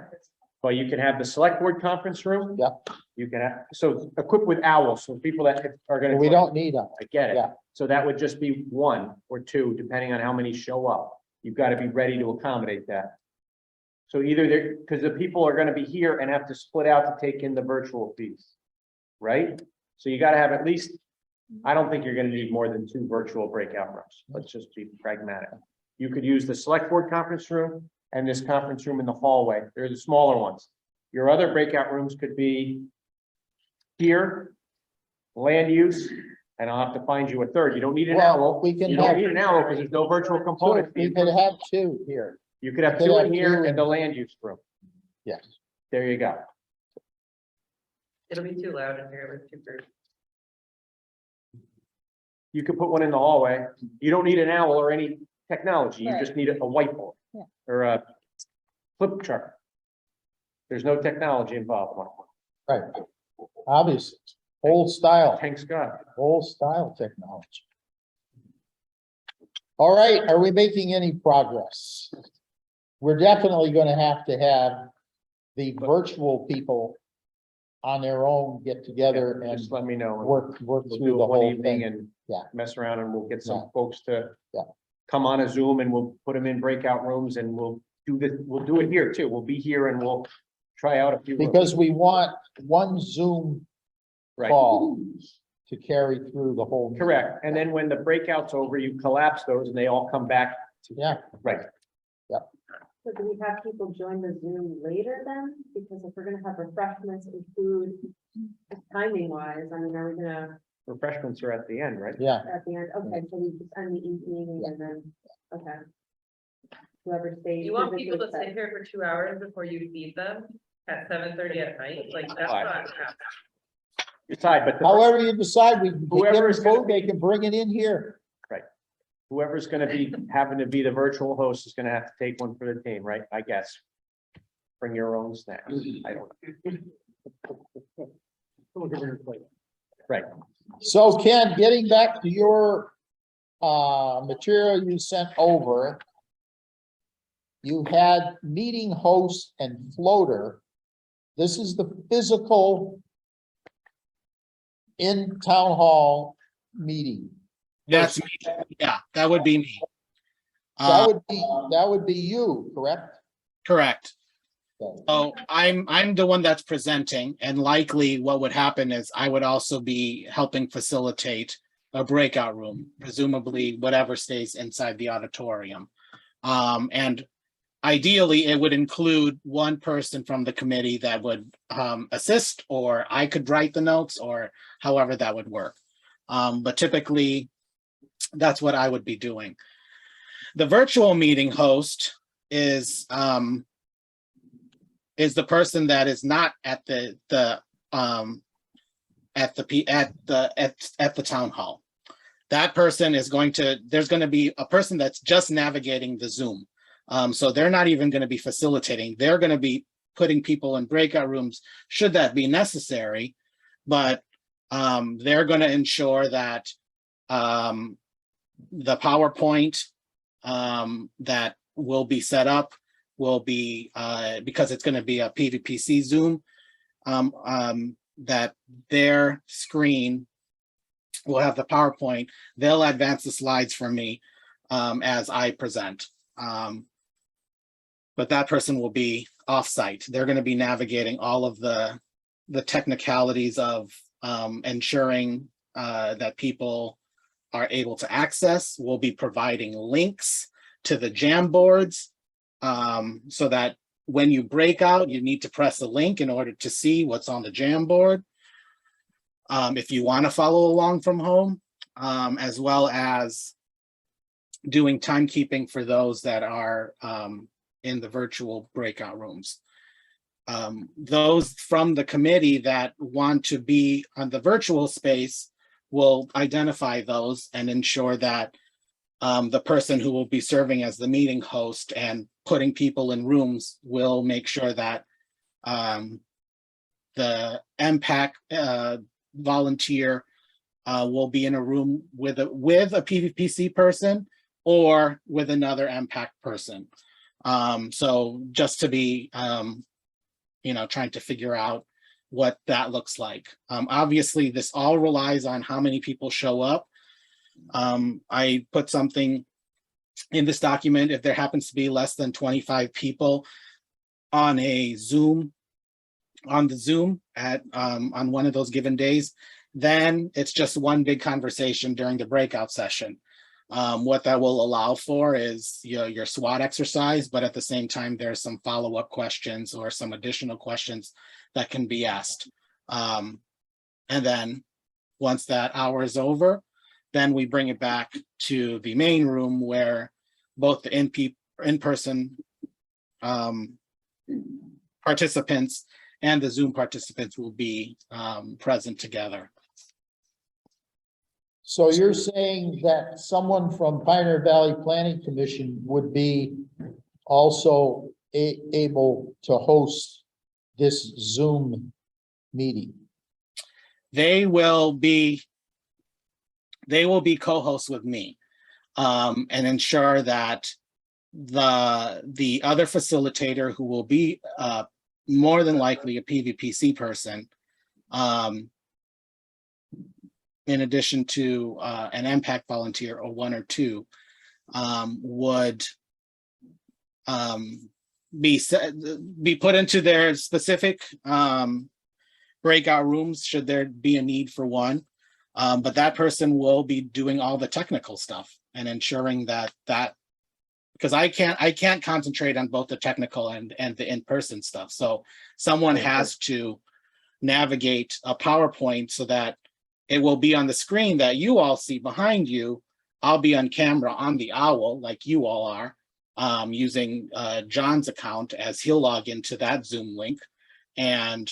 S9: But you can have the select board conference room.
S1: Yeah.
S9: You can have, so equipped with owls, so people that are gonna.
S1: We don't need a,
S9: I get it.
S1: Yeah.
S9: So that would just be 1 or 2, depending on how many show up. You've got to be ready to accommodate that. So either because the people are gonna be here and have to split out to take in the virtual piece. Right? So you gotta have at least, I don't think you're gonna need more than 2 virtual breakout rooms. Let's just be pragmatic. You could use the select board conference room and this conference room in the hallway. They're the smaller ones. Your other breakout rooms could be here, land use, And I'll have to find you a third. You don't need an
S1: Well,
S9: owl.
S1: we can
S9: You don't
S1: have,
S9: need an owl because there's no virtual component.
S1: we could have two here.
S9: You could have
S1: we could
S9: two
S1: have
S9: in here
S1: two
S9: and the land use room.
S1: Yes.
S9: There you go.
S5: It'll be too loud in here with two groups.
S9: You could put one in the hallway. You don't need an owl or any technology. You
S2: Right.
S9: just need a whiteboard.
S2: Yeah.
S9: Or a flip chart. There's no technology involved.
S1: Right. Obviously, old style,
S9: Thanks God.
S1: old style technology. All right, are we making any progress? We're definitely gonna have the virtual people on their own get together and
S9: Just let me know.
S1: work
S9: We'll
S1: through
S9: do
S1: the
S9: it one
S1: whole
S9: evening
S1: thing.
S9: and
S1: Yeah.
S9: mess around and we'll get
S1: Yeah.
S9: some folks to
S1: Yeah.
S9: come on a Zoom and we'll put them in breakout rooms and we'll do it here too. We'll be here and we'll try out a few. rooms.
S1: Because we want one Zoom
S9: Right,
S1: call to carry through the whole. meeting.
S9: correct. And then when the breakout's over, you collapse those and they all come back.
S1: Yeah,
S9: Right.
S7: So do we have people join the Zoom later then? Because if we're gonna have refreshments and food, timing wise, I mean, are we gonna,
S9: Refreshments are at the end, right?
S1: yeah.
S7: at the end, okay, so we just end the evening and then, okay. Whoever stays.
S5: You want
S7: physically
S5: people to
S7: set.
S5: sit here for 2 hours before you feed them at 7:30 at night? Like, that's
S9: Fine.
S5: not.
S9: Decide, but
S1: However you decide, we can give
S9: Whoever
S1: them
S9: is gonna
S1: food, they can bring it in here.
S9: whoever's gonna be having to be the virtual host is gonna have to take one for the team, right? I guess. Bring your own snacks. I don't. Right.
S1: So Ken, getting back to your material you sent over. You had meeting host and floater. This is the physical in town hall meeting.
S3: That's me. Yeah, that would be me.
S1: That would be you, correct?
S3: Correct.
S1: Okay.
S3: So I'm the one that's presenting, and likely what would happen is I would also be helping facilitate a breakout room, presumably whatever stays inside the auditorium. And ideally, it would include one person from the committee that would assist, or I could write the notes, or however that would work. But typically, that's what I would be doing. The virtual meeting host is the person that is not at the town hall. That person is there's going to be a person that's just navigating the Zoom. So they're not even going to be facilitating. They're going to be putting people in breakout rooms should that be necessary. But they're going to ensure that the PowerPoint that will be set up will be, because it's going to be a PVPC Zoom, that their screen will have the PowerPoint. They'll advance the slides for me as I present. But that person will be offsite. They're going to be navigating all of the technicalities of ensuring that people are able to access. We'll be providing links to the Jamboards so that when you break out, you need to press a link in order to see what's on the Jamboard. If you want to follow along from home, as well as doing timekeeping for those that are in the virtual breakout rooms. Those from the committee that want to be on the virtual space will identify those and ensure that the person who will be serving as the meeting host and putting people in rooms will make sure that the MPAC volunteer will be in a room with a PVPC person or with another MPAC person. So just to be, trying to figure out what that looks like. Obviously, this all relies on how many people show up. I put something in this document, if there happens to be less than 25 people on a Zoom, on the Zoom on one of those given days, then it's just one big conversation during the breakout session. What that will allow for is your SWOT exercise, but at the same time, there's some follow-up questions or some additional questions that can be asked. And then once that hour is over, then we bring it back to the main room where both the in-person participants and the Zoom participants will be present together.
S1: So you're saying that someone from Pioneer Valley Planning Commission would be also able to host this Zoom meeting?
S3: They will be co-hosts with me, and ensure that the other facilitator, who will be more than likely a PVPC person, in addition to an MPAC volunteer or one or two, would be put into their specific breakout rooms should there be a need for one. But that person will be doing all the technical stuff and ensuring that because I can't concentrate on both the technical and the in-person stuff. So someone has to navigate a PowerPoint so that it will be on the screen that you all see behind you. I'll be on camera on the owl like you all are, using John's account as he'll log into that Zoom link, and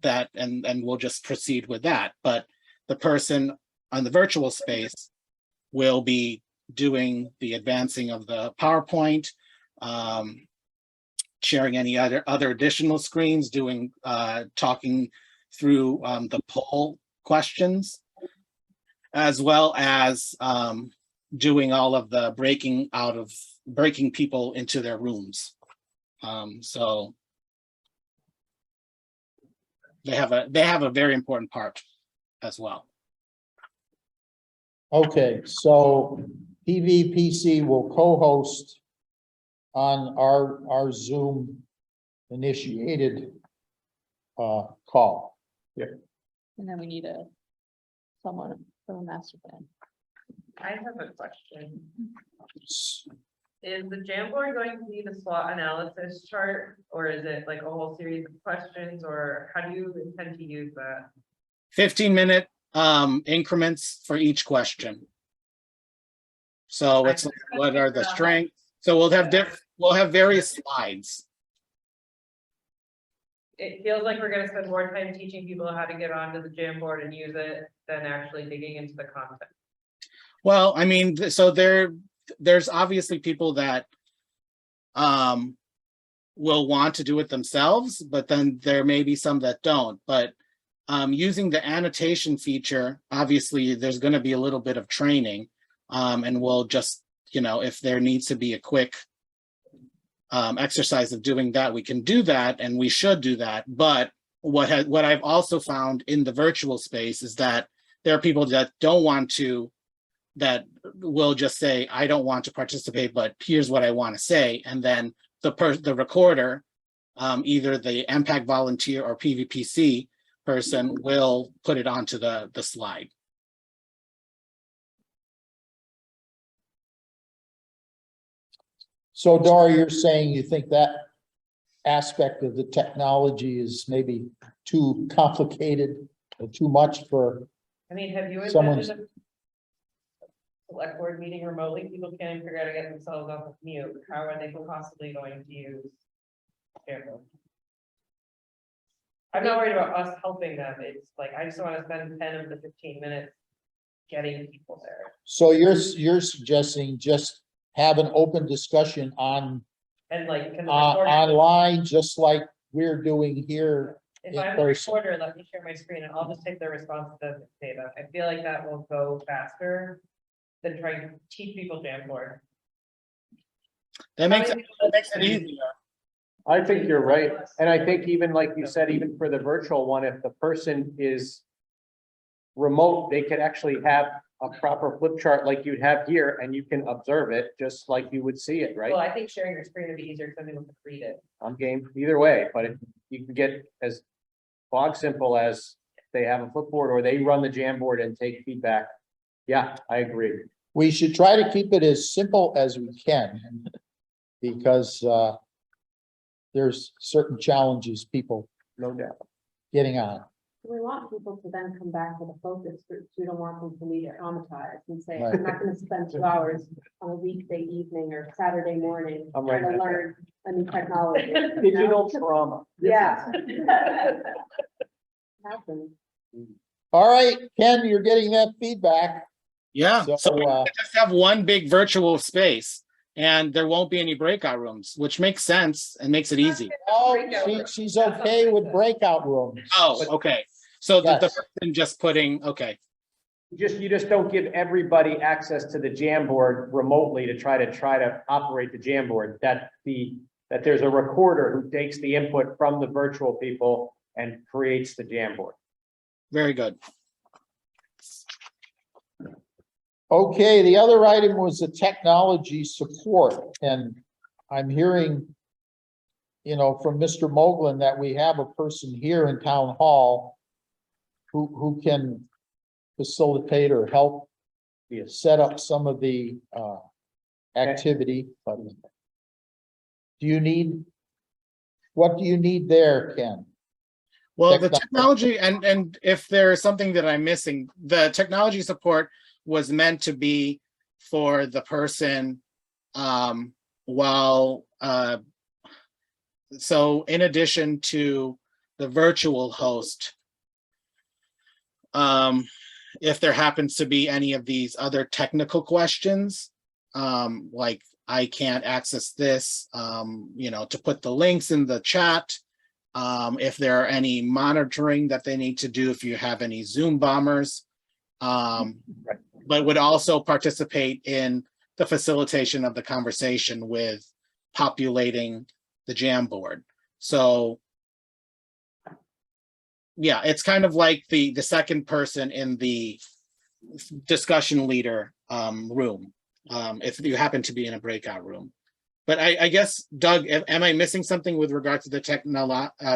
S3: we'll just proceed with that. But the person on the virtual space will be doing the advancing of the PowerPoint, sharing any other additional screens, doing talking through the poll questions, as well as doing all of the breaking people into their rooms. So they have a very important part as well.
S1: Okay, so PVPC will co-host on our Zoom initiated call.
S2: And then we need someone from a master plan.
S5: I have a question. Is the Jamboard going to need a SWOT analysis chart, or is it like a whole series of questions, or how do you intend to use that?
S3: 15-minute increments for each question. So it's like, what are the strengths? So we'll have various slides.
S5: It feels like we're gonna spend more time teaching people how to get onto the Jamboard and use it than actually digging into the content.
S3: Well, I mean, so there's obviously people that will want to do it themselves, but then there may be some that don't. But using the annotation feature, obviously there's going to be a little bit of training, and we'll just, if there needs to be a quick exercise of doing that, we can do that, and we should do that. But what I've also found in the virtual space is that there are people that don't want to, that will just say, I don't want to participate, but here's what I want to say. And then the recorder, either the MPAC volunteer or PVPC person, will put it onto the slide.
S1: So Dora, you're saying you think that aspect of the technology is maybe too complicated or too much for
S5: I mean, have you
S1: someone's?
S5: attended a select board meeting remotely? People can't even figure out how to get themselves off of mute. How are they possibly going to use Jamboard? I'm not worried about us helping them. It's like, I just want to spend 10 of the 15 minutes getting people there.
S1: So you're suggesting just have an open discussion on
S5: And like, can the recorder,
S1: online, just like we're doing here.
S5: if I'm a recorder, let me share my screen and I'll just take their responses as data. I feel like that will go faster than trying to teach people Jamboard.
S3: That makes it easier.
S9: I think you're right. And I think even like you said, even for the virtual one, if the person is remote, they could actually have a proper flip chart like you'd have here, and you can observe it just like you would see it, right?
S5: Well, I think sharing your screen would be easier because anyone can read it.
S9: I'm game either way, but if you can get as bog simple as they have a flipboard or they run the Jamboard and take feedback. Yeah, I agree.
S1: We should try to keep it as simple as we can. Because there's certain challenges people
S9: No doubt.
S1: getting on.
S7: We want people to then come back to the focus groups. We don't want them to leave traumatized and say,
S1: Right.
S7: I'm not gonna spend 2 hours on a weekday evening or Saturday morning
S9: I'm
S7: trying to
S9: writing that
S7: learn a new technology. you know?
S9: Digital trauma.
S7: Yeah. Happens.
S1: All right, Ken, you're getting that feedback.
S3: Yeah,
S1: So,
S3: so we just have one big virtual space and there won't be any breakout rooms, which makes sense and makes it easy.
S1: Oh, she's okay with breakout rooms.
S3: Oh, okay. So the
S1: Yes.
S3: person just putting, okay,
S9: You just don't give everybody access to the Jamboard remotely to try to operate the Jamboard. That there's a recorder who takes the input from the virtual people and creates the Jamboard.
S3: very good.
S1: Okay, the other item was the technology support, and I'm hearing, from Mr. Moglen that we have a person here in town hall who can facilitate or help set up some of the activity. But what do you need there, Ken?
S3: Well, the
S1: Technology.
S3: technology and if there is something that I'm missing, the technology support was meant to be for the person so in addition to the virtual host, if there happens to be any of these other technical questions, like I can't access this, to put the links in the chat, if there are any monitoring that they need to do, if you have any Zoom bombers, but would also participate in the facilitation of the conversation with populating the Jamboard. So yeah, it's kind of like the second person in the discussion leader room, if you happen to be in a breakout room. But I guess, Doug, am I missing something with regard to the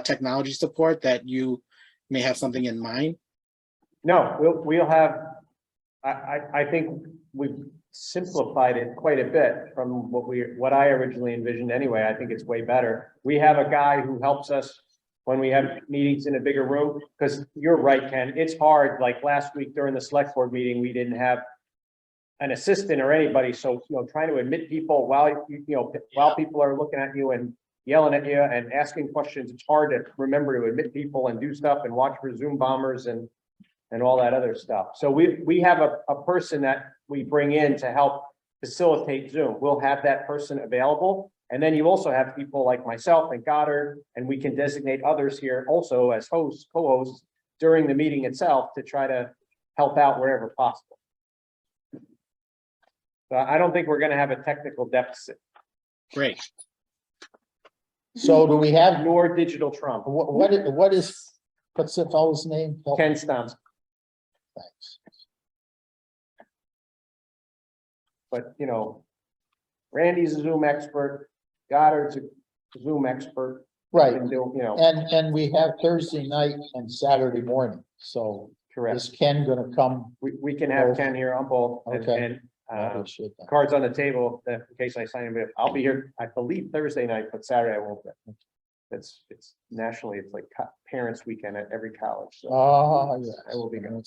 S3: technology support that you may have something in mind?
S9: No, we'll have, I think we've simplified it quite a bit from what I originally envisioned anyway. I think it's way better. We have a guy who helps us when we have meetings in a bigger room, because you're right, Ken, it's hard. Like last week during the select board meeting, we didn't have an assistant or anybody. So, trying to admit people while people are looking at you and yelling at you and asking questions, it's hard to remember to admit people and do stuff and watch for Zoom bombers and all that other stuff. So we have a person that we bring in to help facilitate Zoom. We'll have that person available. And then you also have people like myself and Goddard, and we can designate others here also as hosts, co-hosts during the meeting itself to try to help out wherever possible. So I don't think we're going to have a technical deficit.
S3: Great.
S1: So do we have,
S9: Nor digital trauma.
S1: what's the fellow's name?
S9: Ken Stomps,
S1: Thanks.
S9: but Randy's a Zoom expert, Goddard's a Zoom expert.
S1: Right,
S9: And
S1: and we have Thursday night and Saturday morning, so
S9: correct.
S1: is Ken gonna come?
S9: We can have Ken here on both
S1: Okay.
S9: and
S1: Probably should then.
S9: cards on the table that in case I sign him. I'll be here, I believe Thursday night, but Saturday I won't. be. It's nationally, it's like parents weekend at every college. So,
S1: Oh, yeah.
S9: I will be here.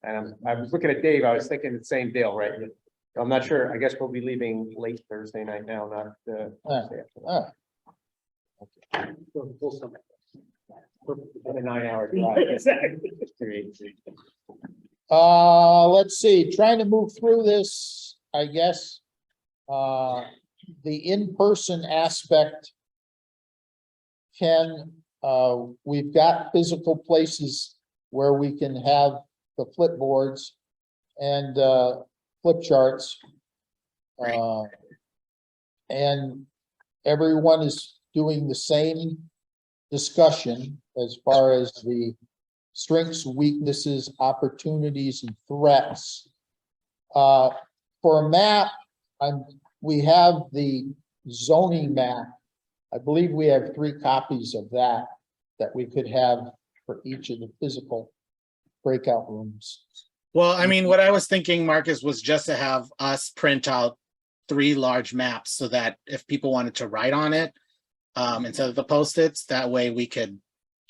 S9: and I was looking at Dave, I was thinking the same deal, right? I'm not sure. I guess we'll be leaving late Thursday night now, not Thursday after that.
S1: Ah,
S9: A 9-hour drive.
S1: let's see, trying to move through this, I guess. The in-person aspect. We've got physical places where we can have the flipboards and flip charts.
S3: Right.
S1: And everyone is doing the same discussion as far as the strengths, weaknesses, opportunities, and threats. For a map, we have the zoning map. I believe we have 3 copies of that we could have for each of the physical breakout rooms.
S3: Well, I mean, what I was thinking, Marcus, was just to have us print out 3 large maps so that if people wanted to write on it, instead of the Post-its, that way we could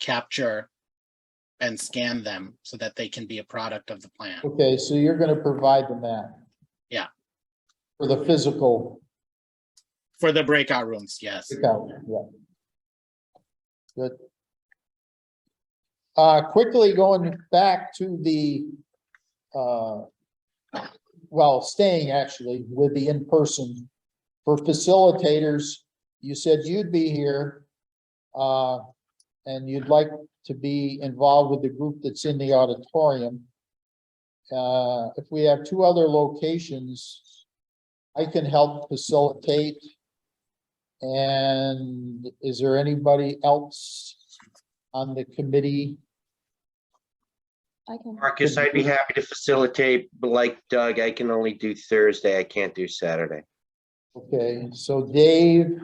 S3: capture and scan them so that they can be a product of the plan.
S1: Okay, so you're gonna provide them that?
S3: Yeah.
S1: For the physical,
S3: For the breakout rooms, yes.
S1: yeah. Good. Quickly going back to the, well, staying actually with the in-person. For facilitators, you said you'd be here. And you'd like to be involved with the group that's in the auditorium. If we have two other locations, I can help facilitate. And is there anybody else on the committee?
S2: I can.
S8: Marcus, I'd be happy to facilitate, but like Doug, I can only do Thursday. I can't do Saturday.
S1: Okay, so Dave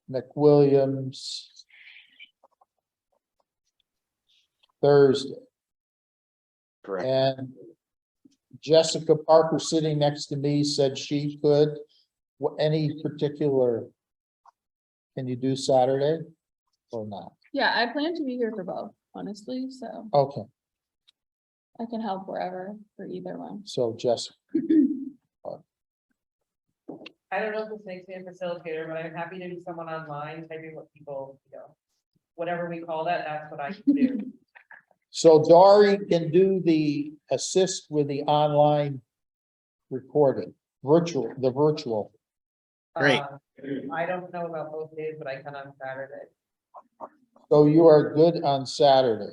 S1: McWilliams. Thursday.
S8: Correct.
S1: And Jessica Parker sitting next to me said she could. Any particular? Can you do Saturday or not?
S2: Yeah, I plan to be here for both, honestly, so
S1: Okay,
S2: I can help wherever for either one.
S1: so Jessica,
S5: I don't know if this makes me a facilitator, but I'm happy to do someone online, typing what people, whatever we call that, that's what I can do.
S1: so Dory can do the assist with the online recording, the virtual.
S3: Great.
S5: I don't know about both days, but I can on Saturday.
S1: So you are good on Saturday.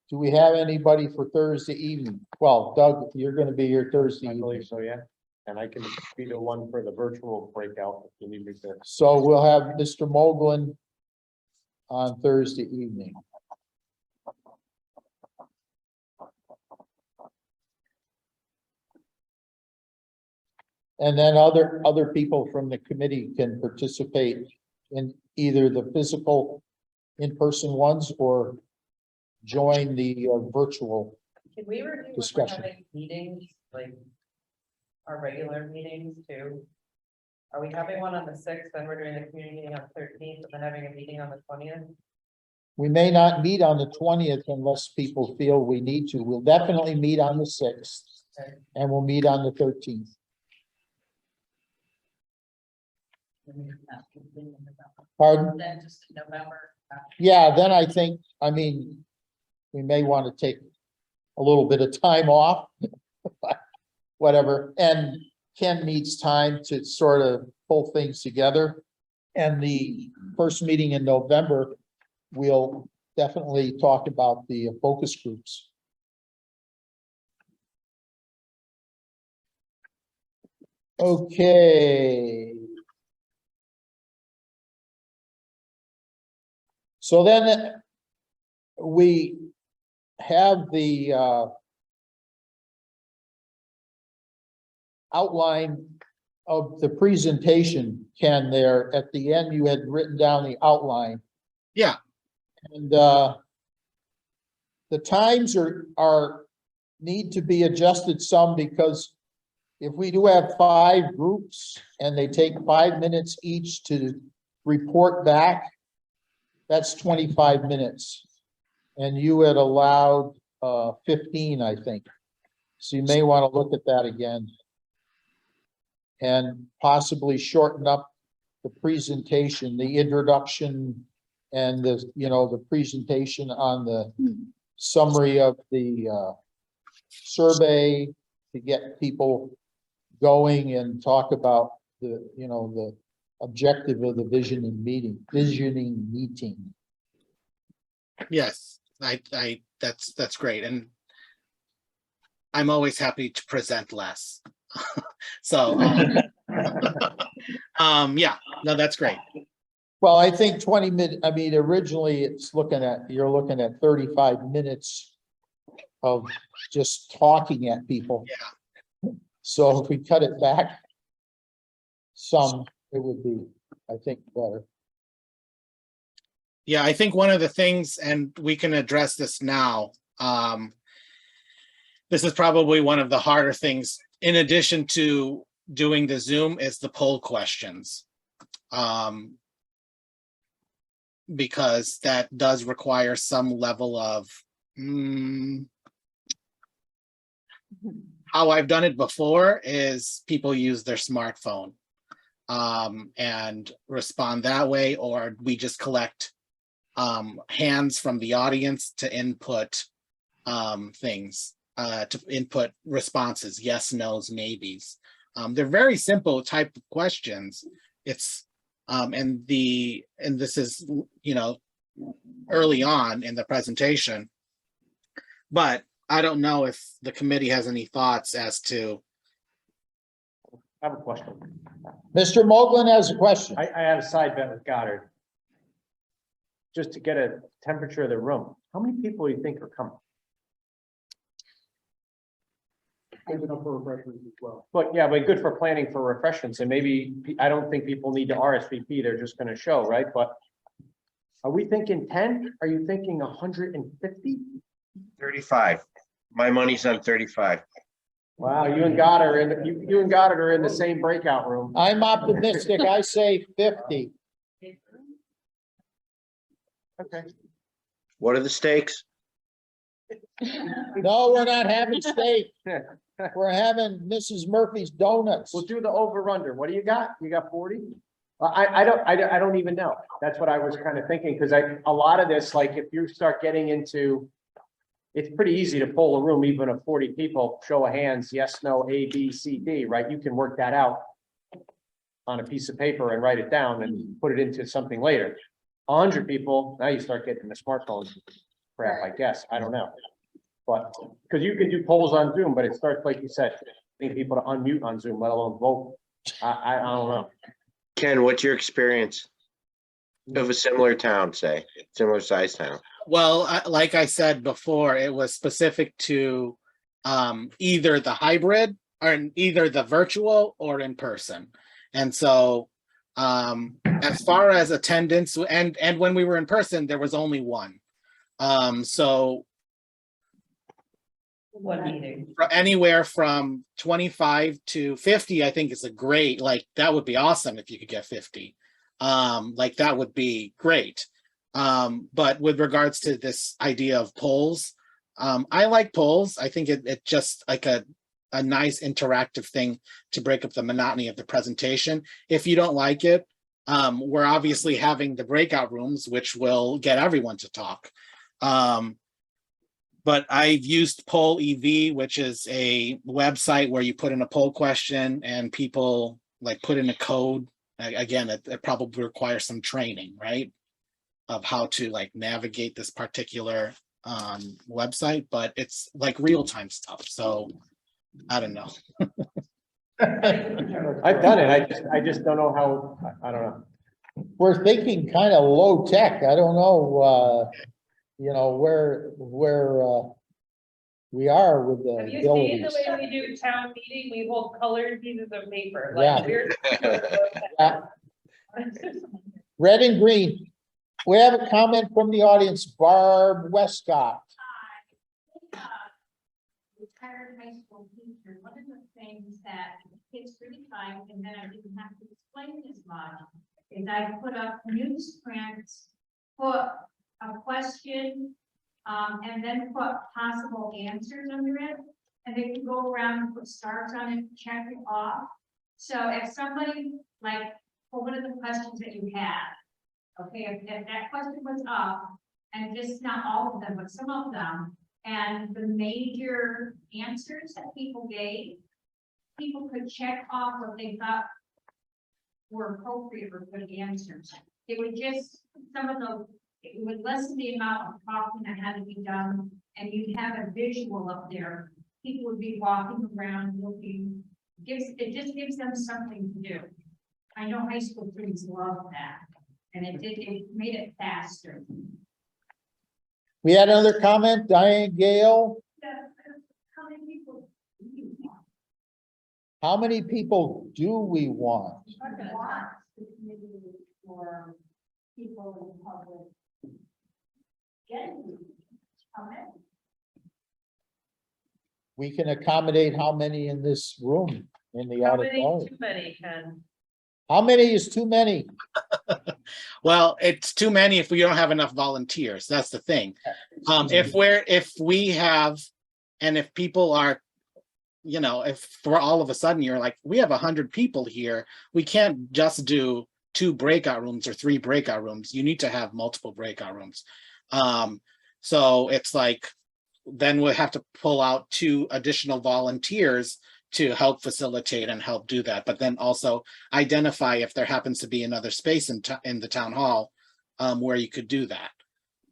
S1: Do we have anybody for Thursday evening? Well, Doug, you're gonna be here Thursday
S9: I
S1: evening.
S9: believe so, yeah. And I can be the one for the virtual breakout if you need me to.
S1: So we'll have Mr. Moglen on Thursday evening. And then other people from the committee can participate in either the physical in-person ones or join the virtual.
S5: Can we review if we're
S1: Discussion.
S5: having meetings, like our regular meetings too? Are we having one on the 6th, then we're doing the community meeting on the 13th, and then having a meeting on the 20th?
S1: We may not meet on the 20th unless people feel we need to. We'll definitely meet on the 6th
S5: Okay.
S1: and we'll meet on the 13th. Pardon?
S6: Then just in November.
S1: Yeah, then I think, I mean, we may want to take a little bit of time off. Whatever, and Ken needs time to sort of pull things together. And the first meeting in November, we'll definitely talk about the focus groups. Okay. So then we have the outline of the presentation, Ken, there at the end, you had written down the outline.
S3: Yeah.
S1: And the times need to be adjusted some because if we do have 5 groups and they take 5 minutes each to report back, that's 25 minutes. And you had allowed 15, I think. So you may want to look at that again. And possibly shorten up the presentation, the introduction and the presentation on the summary of the survey to get people going and talk about the objective of the visioning meeting.
S3: Yes, that's great. And I'm always happy to present less. So, yeah, no, that's great.
S1: Well, I think 20 minutes, I mean, originally you're looking at 35 minutes of just talking at people.
S3: Yeah.
S1: So if we cut it back some, it would be, I think, better.
S3: Yeah, I think one of the things, and we can address this now, this is probably one of the harder things, in addition to doing the Zoom, is the poll questions. because that does require some level of, how I've done it before is people use their smartphone and respond that way, or we just collect hands from the audience to input things, to input responses, yes, no's, maybes. They're very simple type of questions. It's and this is, you know, early on in the presentation, but I don't know if the committee has any thoughts as to.
S9: I have a question.
S1: Mr. Moglen has a question.
S9: I have a side bet with Goddard. Just to get a temperature of the room, how many people do you think are coming? But yeah, but good for planning for refreshments, and maybe, I don't think people need to RSVP, they're just gonna show, right? But are we thinking 10? Are you thinking 150?
S8: 35. My money's on 35.
S9: Wow, you and Goddard are in, you and Goddard are in the same breakout room.
S1: I'm optimistic. I say 50.
S9: Okay.
S8: What are the stakes?
S1: No, we're not having steak. We're having Mrs. Murphy's Donuts.
S9: We'll do the over under. What do you got? You got 40? I don't even know. That's what I was kind of thinking, because a lot of this, like if you start getting into, it's pretty easy to poll a room, even of 40 people, show of hands, yes, no, A, B, C, D, right? You can work that out on a piece of paper and write it down and put it into something later. 100 people, now you start getting the smartphone crap, I guess. I don't know. But, because you can do polls on Zoom, but it starts, like you said, getting people to unmute on Zoom, let alone vote. I don't know.
S8: Ken, what's your experience of a similar town, say, similar size town?
S3: Well, like I said before, it was specific to either the hybrid or either the virtual or in person. And so as far as attendance, and when we were in person, there was only one. So
S5: One meeting.
S3: anywhere from 25 to 50, I think is a great, like, that would be awesome if you could get 50. Like, that would be great. But with regards to this idea of polls, I like polls. I think it just like a nice interactive thing to break up the monotony of the presentation. If you don't like it, we're obviously having the breakout rooms, which will get everyone to talk. But I've used Poll EV, which is a website where you put in a poll question and people like put in a code. Again, it probably requires some training, right? Of how to like navigate this particular website, but it's like real-time stuff. So I don't know.
S9: I've done it. I just don't know how, I don't know.
S1: We're thinking kind of low tech. I don't know, you know, where we are with the
S5: Have you seen the
S1: abilities.
S5: way we do town meeting? We hold colored pieces of paper,
S1: Yeah.
S5: like we're.
S1: Red and green. We have a comment from the audience, Barb Westcott.
S10: Retired high school teacher, one of the things that kids really like, and then I didn't have to explain as much, is I put up newsprints, put a question, and then put possible answers under it. And they can go around and put stars on it, check it off. So if somebody, like, for one of the questions that you had, okay, if that question was up, and just not all of them, but some of them, and the major answers that people gave, people could check off what they thought were appropriate or good answers. It would just, some of those, it would lessen the amount of talking that had to be done, and you'd have a visual up there. People would be walking around looking, it just gives them something to do. I know high school students love that, and it made it faster.
S1: We had another comment, Diane Gale.
S10: How many people do you want?
S1: How many people do we want?
S10: Want the committee for people in the public? Getting comment.
S1: We can accommodate how many in this room, in the
S5: How many
S1: auditorium?
S5: too many, Ken?
S1: How many is too many?
S3: Well, it's too many if we don't have enough volunteers. That's the thing. If we have, and if people are, you know, if for all of a sudden you're like, we have 100 people here, we can't just do 2 breakout rooms or 3 breakout rooms. You need to have multiple breakout rooms. So it's like, then we'll have to pull out 2 additional volunteers to help facilitate and help do that, but then also identify if there happens to be another space in the town hall where you could do that.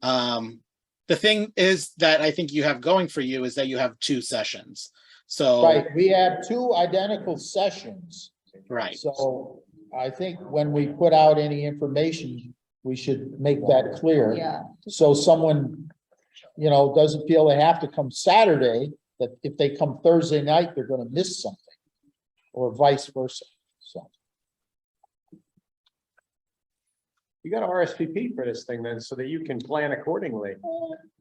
S3: The thing is that I think you have going for you is that you have 2 sessions. So,
S1: Right, we have 2 identical sessions.
S3: right.
S1: So I think when we put out any information, we should make that clear.
S2: Yeah.
S1: So someone, you know, doesn't feel they have to come Saturday, that if they come Thursday night, they're gonna miss something. Or vice versa, so.
S9: You got to RSVP for this thing then, so that you can plan accordingly.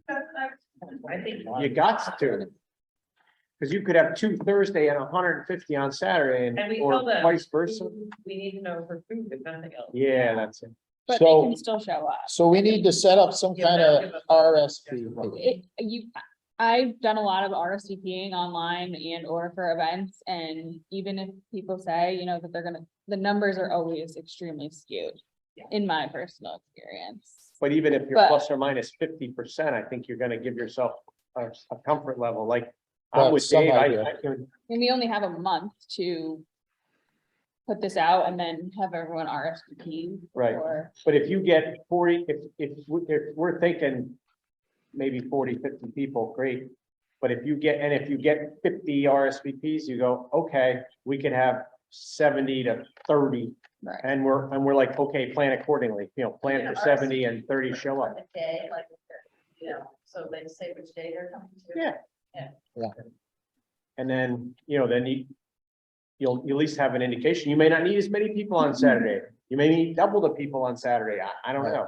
S5: I think.
S9: You got to. Because you could have 2 Thursday and 150 on Saturday
S5: And we
S9: or
S5: told them.
S9: vice versa.
S5: We need to know for food, if nothing else.
S9: Yeah, that's it.
S2: But they
S1: So-
S2: can still show up.
S1: So we need to set up some kind of RSVP.
S2: I've done a lot of RSVPing online and or for events, and even if people say, you know, that the numbers are always extremely skewed. In my personal experience.
S9: But even if you're
S2: But-
S9: plus or minus 50%, I think you're gonna give yourself a comfort level, like.
S1: Well,
S9: I'm with
S1: some
S9: Dave,
S1: idea.
S9: I can,
S2: And we only have a month to put this out and then have everyone RSVP.
S9: Right.
S2: Or,
S9: but if you get 40, if we're thinking maybe 40, 50 people, great. But if you get 50 RSVPs, you go, okay, we could have 70 to 30.
S2: Right.
S9: And we're like, okay, plan accordingly, you know, plan for 70 and 30 show
S6: On
S9: up.
S6: the day, like, you know, so they say which day they're coming to.
S9: Yeah.
S6: Yeah.
S9: And then, you know, then you'll at least have an indication. You may not need as many people on Saturday. You may need double the people on Saturday. I don't know.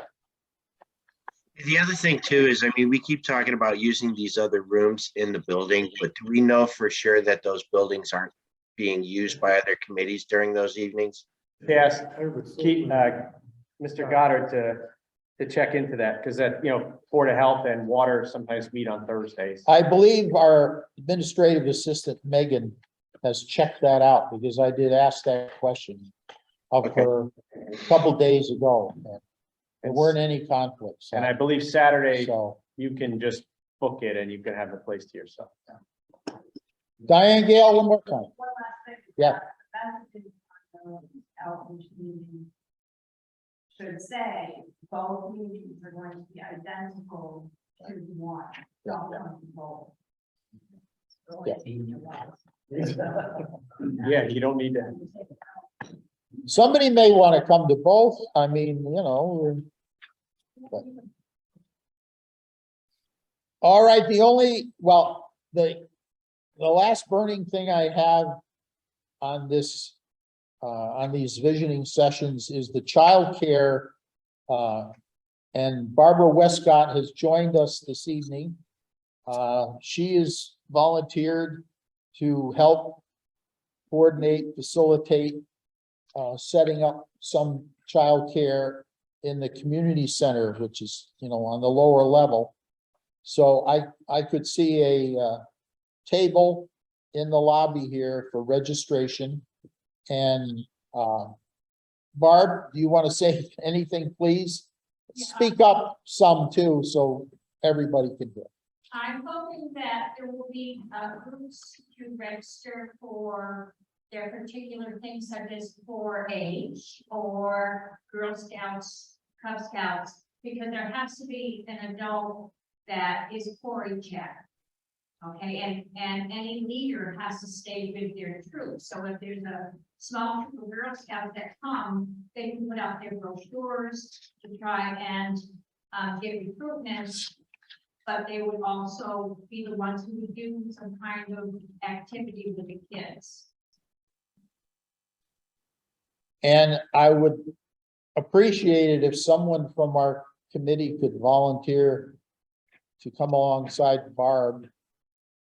S8: The other thing too is, I mean, we keep talking about using these other rooms in the building, but do we know for sure that those buildings aren't being used by other committees during those evenings?
S9: Yes, keep, Mr. Goddard to check into that, because that, you know, Board of Health and Water sometimes meet on Thursdays.
S1: I believe our administrative assistant Megan has checked that out, because I did ask that question of
S8: Okay.
S1: her a couple days ago. And there weren't any conflicts.
S9: And I believe Saturday,
S1: So
S9: you can just book it and you can have the place to yourself.
S1: Diane Gale, one more time.
S10: One last thing.
S1: Yeah.
S10: Messages on the outreach meeting should say both meetings are going to be identical to one. Don't come to both.
S9: Yeah, you don't need to.
S1: Somebody may want to come to both. I mean, you know. but- All right, the last burning thing I have on this, on these visioning sessions is the childcare. And Barbara Westcott has joined us this evening. She is volunteered to help coordinate, facilitate, setting up some childcare in the community center, which is, you know, on the lower level. So I could see a table in the lobby here for registration. And Barb, do you want to say anything, please? Speak up some too, so everybody can hear.
S10: I'm hoping that there will be groups to register for their particular things such as 4-H or Girl Scouts, Cub Scouts, because there has to be an adult that is 4-H check. Okay, and any leader has to stay with their troop. So if there's a small troop of Girl Scouts that come, they can put out their brochures to try and get recruitment. But they would also be the ones who would do some kind of activity with the kids.
S1: And I would appreciate it if someone from our committee could volunteer to come alongside Barb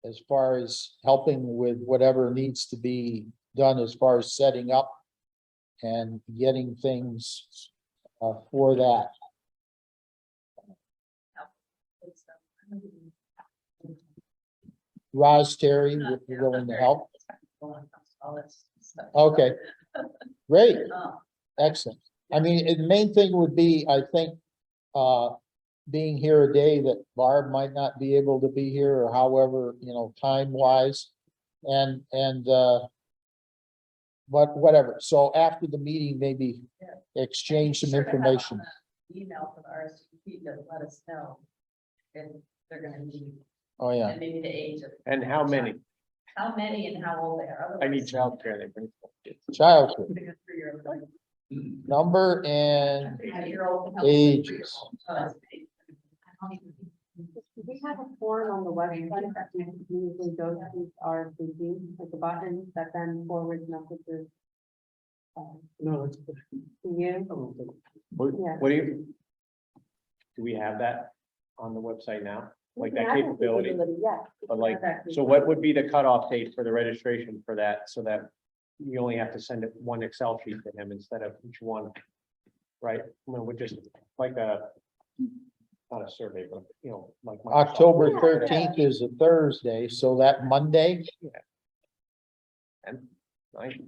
S1: as far as helping with whatever needs to be done as far as setting up and getting things for that. Roz, Terry, if you're willing to help.
S6: All this stuff.
S1: Okay, great,
S6: Oh,
S1: excellent. I mean, the main thing would be, I think, being here a day that Barb might not be able to be here, or however, time wise. But whatever, so after the meeting, maybe exchange some
S6: sure to have
S1: information.
S6: on the Email from RSVP to let us know if they're gonna need,
S1: Oh, yeah.
S6: and maybe the age of.
S9: And how many?
S6: How many and how old they are.
S9: I need
S6: Otherwise,
S9: childcare. They bring.
S1: Childhood,
S6: pick a 3-year-old.
S1: number and
S6: 3-year-old.
S1: ages.
S7: We have a form on the website that we usually go to RSVP, like the button that then forwards messages.
S9: No, that's.
S7: To you.
S9: What
S7: Yeah.
S9: what do you? Do we have that on the website now? Like that
S7: We have
S9: capability?
S7: Yeah.
S9: But like, so what would be the cutoff date for the registration for that, so that you only have to send it one Excel sheet to him instead of each one? Right, I mean, we're just like not a survey, but like. Microsoft.
S1: October 13th is a Thursday, so that Monday,
S9: And, right?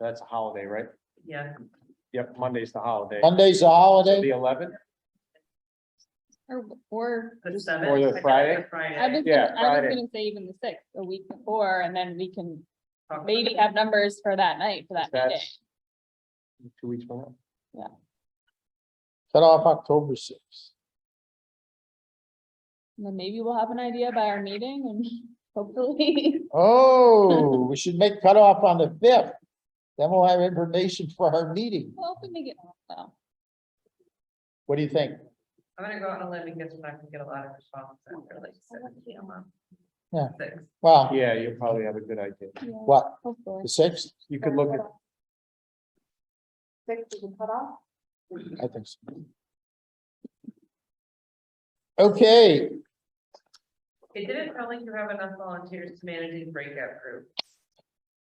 S9: That's a holiday, right?
S5: Yeah,
S9: Yep, Monday's the holiday.
S1: Monday's a
S9: The
S1: holiday.
S9: 11th,
S2: Or
S5: the
S2: just-
S5: 7th.
S9: Or the
S5: I thought it
S9: Friday?
S5: was a Friday.
S2: I was
S9: Yeah,
S2: gonna, I was
S9: Friday.
S2: gonna say even the 6th, a week before, and then we can
S5: Talk about
S2: maybe
S5: it.
S2: have numbers for that night, for that meeting.
S9: that's 2 weeks from now.
S1: Cut off October 6th.
S2: And then maybe we'll have an idea by our meeting and hopefully.
S1: Oh, we should make cutoff on the 5th. Then we'll have information for our meeting.
S2: Well, if we make it, well,
S1: What do you think?
S5: I'm gonna go on a limb and guess we're not gonna get a lot of responses after like 17 a month.
S1: Yeah.
S5: 6.
S1: Well,
S9: Yeah, you'll probably have a good idea.
S2: yeah,
S1: what,
S2: hopefully.
S1: the 6th?
S9: You could look at,
S7: 6 is a cutoff.
S1: I think so. Okay,
S5: It didn't sound like you have enough volunteers to manage these breakout groups.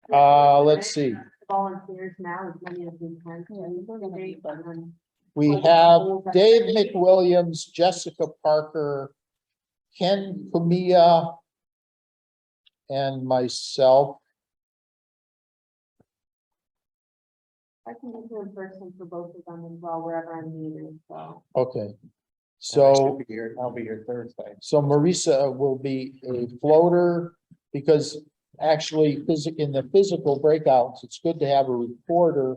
S1: let's see.
S7: Volunteers now, as many as we can.
S2: Yeah, we're gonna need them.
S1: We have Dave McWilliams, Jessica Parker, Ken Camilla, and myself.
S7: I can make it in person for both of them as well, wherever I'm needed, so.
S1: Okay.
S9: so
S1: So,
S9: I'll be here Thursday.
S1: so Marisa will be a floater, because actually in the physical breakouts, it's good to have a reporter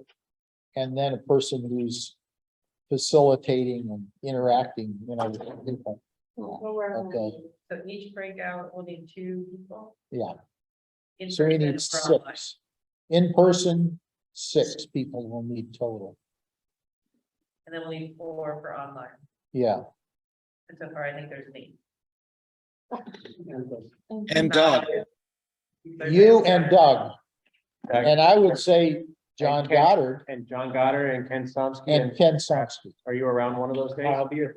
S1: and then a person who's facilitating and interacting, with people.
S7: We'll wherever I'm
S1: Okay.
S7: needed.
S5: So each breakout will need 2 people.
S1: Yeah,
S5: in
S1: so we
S5: person
S1: need
S5: for online.
S1: 6. In person, 6 people will need total.
S5: And then we'll need 4 for online.
S1: Yeah,
S5: And so far, I think there's 8.
S3: And Doug,
S1: you and Doug, and I would say John
S9: And Ken.
S1: Goddard
S9: And John Goddard and Ken Somsky.
S1: and Ken Somsky.
S9: Are you around one of those days? I'll be here.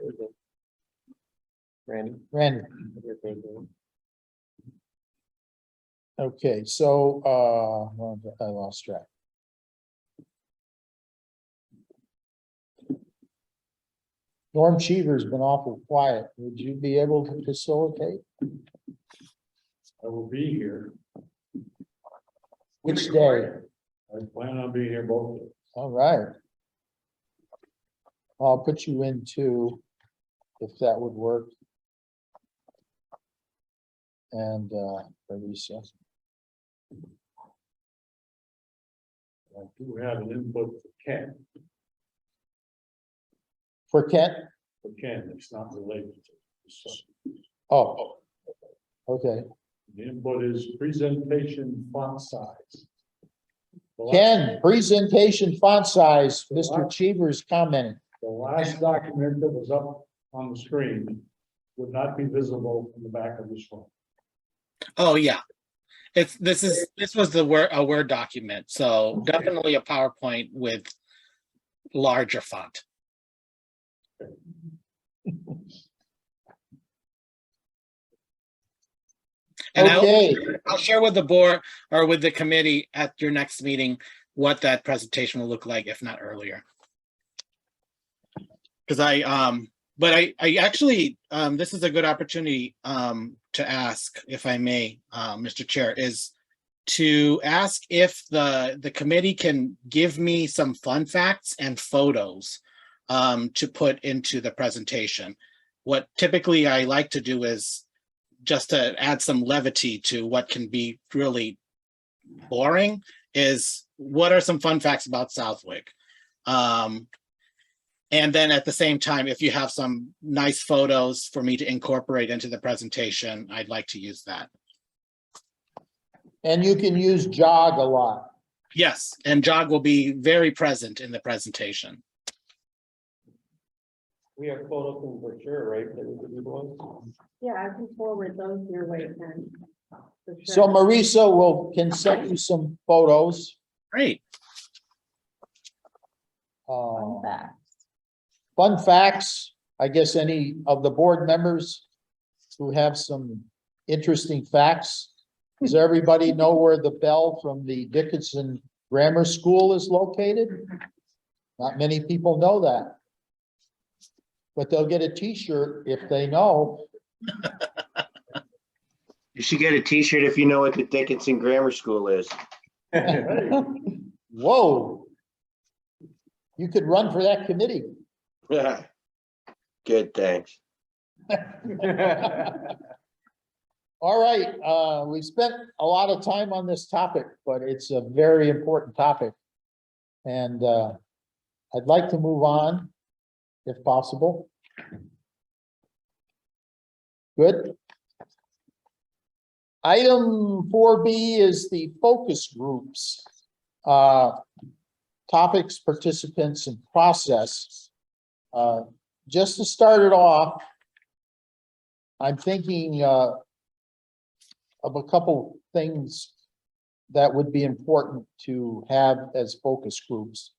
S9: Randy.
S1: Randy.
S9: you're Thursday.
S1: Okay, so, well, I lost track. Norm Cheever's been awful quiet. Would you be able to facilitate?
S11: I will be here.
S1: Which day?
S11: I plan on being here both days.
S1: All right. I'll put you in too, if that would work. And, Larissa.
S11: I do have an input for Ken,
S1: For Kent?
S11: it's not related to this subject.
S1: Oh. Okay.
S11: The input is presentation font size. The last-
S1: Ken, presentation font size, Mr. Cheever's commenting.
S11: The last document that was up on the screen would not be visible in the back of this one.
S3: oh, yeah. This was a Word document, so definitely a PowerPoint with larger font. And
S1: Okay,
S3: I'll share with the board or with the committee at your next meeting, what that presentation will look like, if not earlier. Because I actually, this is a good opportunity to ask, if I may, Mr. Chair, is to ask if the committee can give me some fun facts and photos to put into the presentation. What typically I like to do is just to add some levity to what can be really boring, is what are some fun facts about Southwick? And then at the same time, if you have some nice photos for me to incorporate into the presentation, I'd like to use that.
S1: And you can use jog a lot.
S3: Yes, and Jog will be very present in the presentation.
S9: We have photos from for sure, right? That we could utilize.
S7: Yeah, I can forward those your way, Ken. For
S1: So
S7: sure.
S1: Marisa can send you some photos.
S3: Great.
S2: Fun
S1: Uh,
S2: fact.
S1: Fun facts, I guess any of the board members who have some interesting facts. Does everybody know where the bell from the Dickinson Grammar School is located? Not many people know that. But they'll get a t-shirt if they know.
S8: You should get a t-shirt if you know what the Dickinson Grammar School is.
S1: Whoa. You could run for that committee.
S8: Good, thanks.
S1: All right, we spent a lot of time on this topic, but it's a very important topic. And I'd like to move on, if possible. Good. Item 4B is the focus groups. Topics, participants, and process. Just to start it off, I'm thinking of a couple things that would be important to have as focus groups.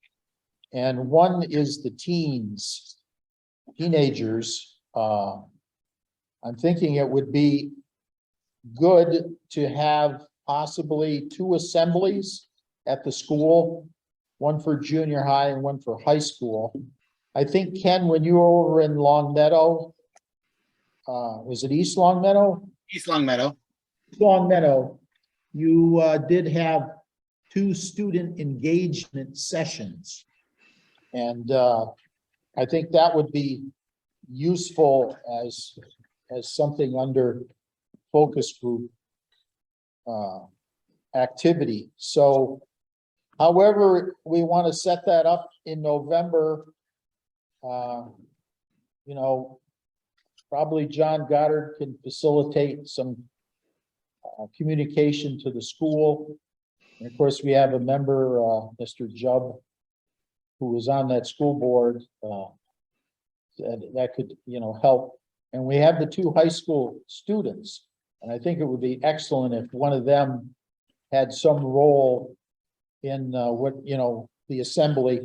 S1: And one is the teenagers. I'm thinking it would be good to have possibly 2 assemblies at the school, one for junior high and one for high school. I think, Ken, when you were over in Long Meadow, was it East Long Meadow?
S3: East Long Meadow.
S1: Long Meadow, you did have 2 student engagement sessions. And I think that would be useful as something under focus group activity. So however we want to set that up in November, you know, probably John Goddard can facilitate some communication to the school. And of course, we have a member, Mr. Jubb, who was on that school board, that could, you know, help. And we have the 2 high school students. And I think it would be excellent if one of them had some role in what, you know, the assembly,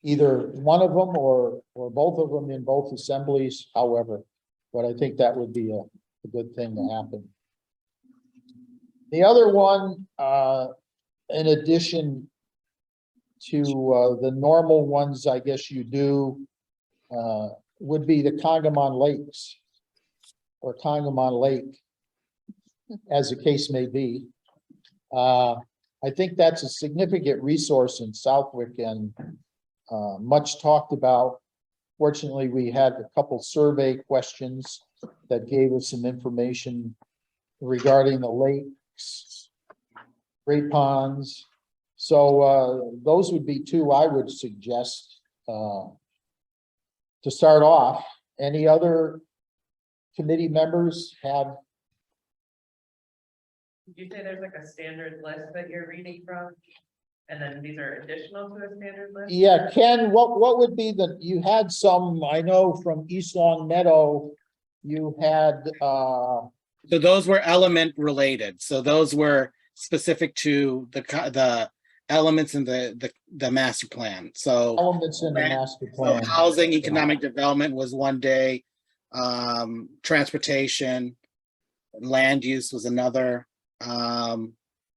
S1: either one of them or both of them in both assemblies, however. But I think that would be a good thing to happen. The other one, in addition to the normal ones, I guess you do, would be the Congamon Lakes or Congamon Lake, as the case may be. I think that's a significant resource in Southwick and much talked about. Fortunately, we had a couple survey questions that gave us some information regarding the lakes, great ponds. So those would be 2 I would suggest to start off. Any other committee members have?
S5: Did you say there's like a standard list that you're reading from? And then these are additional to a standard list?
S1: Yeah, Ken, what would be you had some, I know from East Long Meadow, you had,
S3: So those were element related. So those were specific to the elements in the master plan. So
S1: elements in the master plan.
S3: housing, economic development was one day. Transportation, land use was another.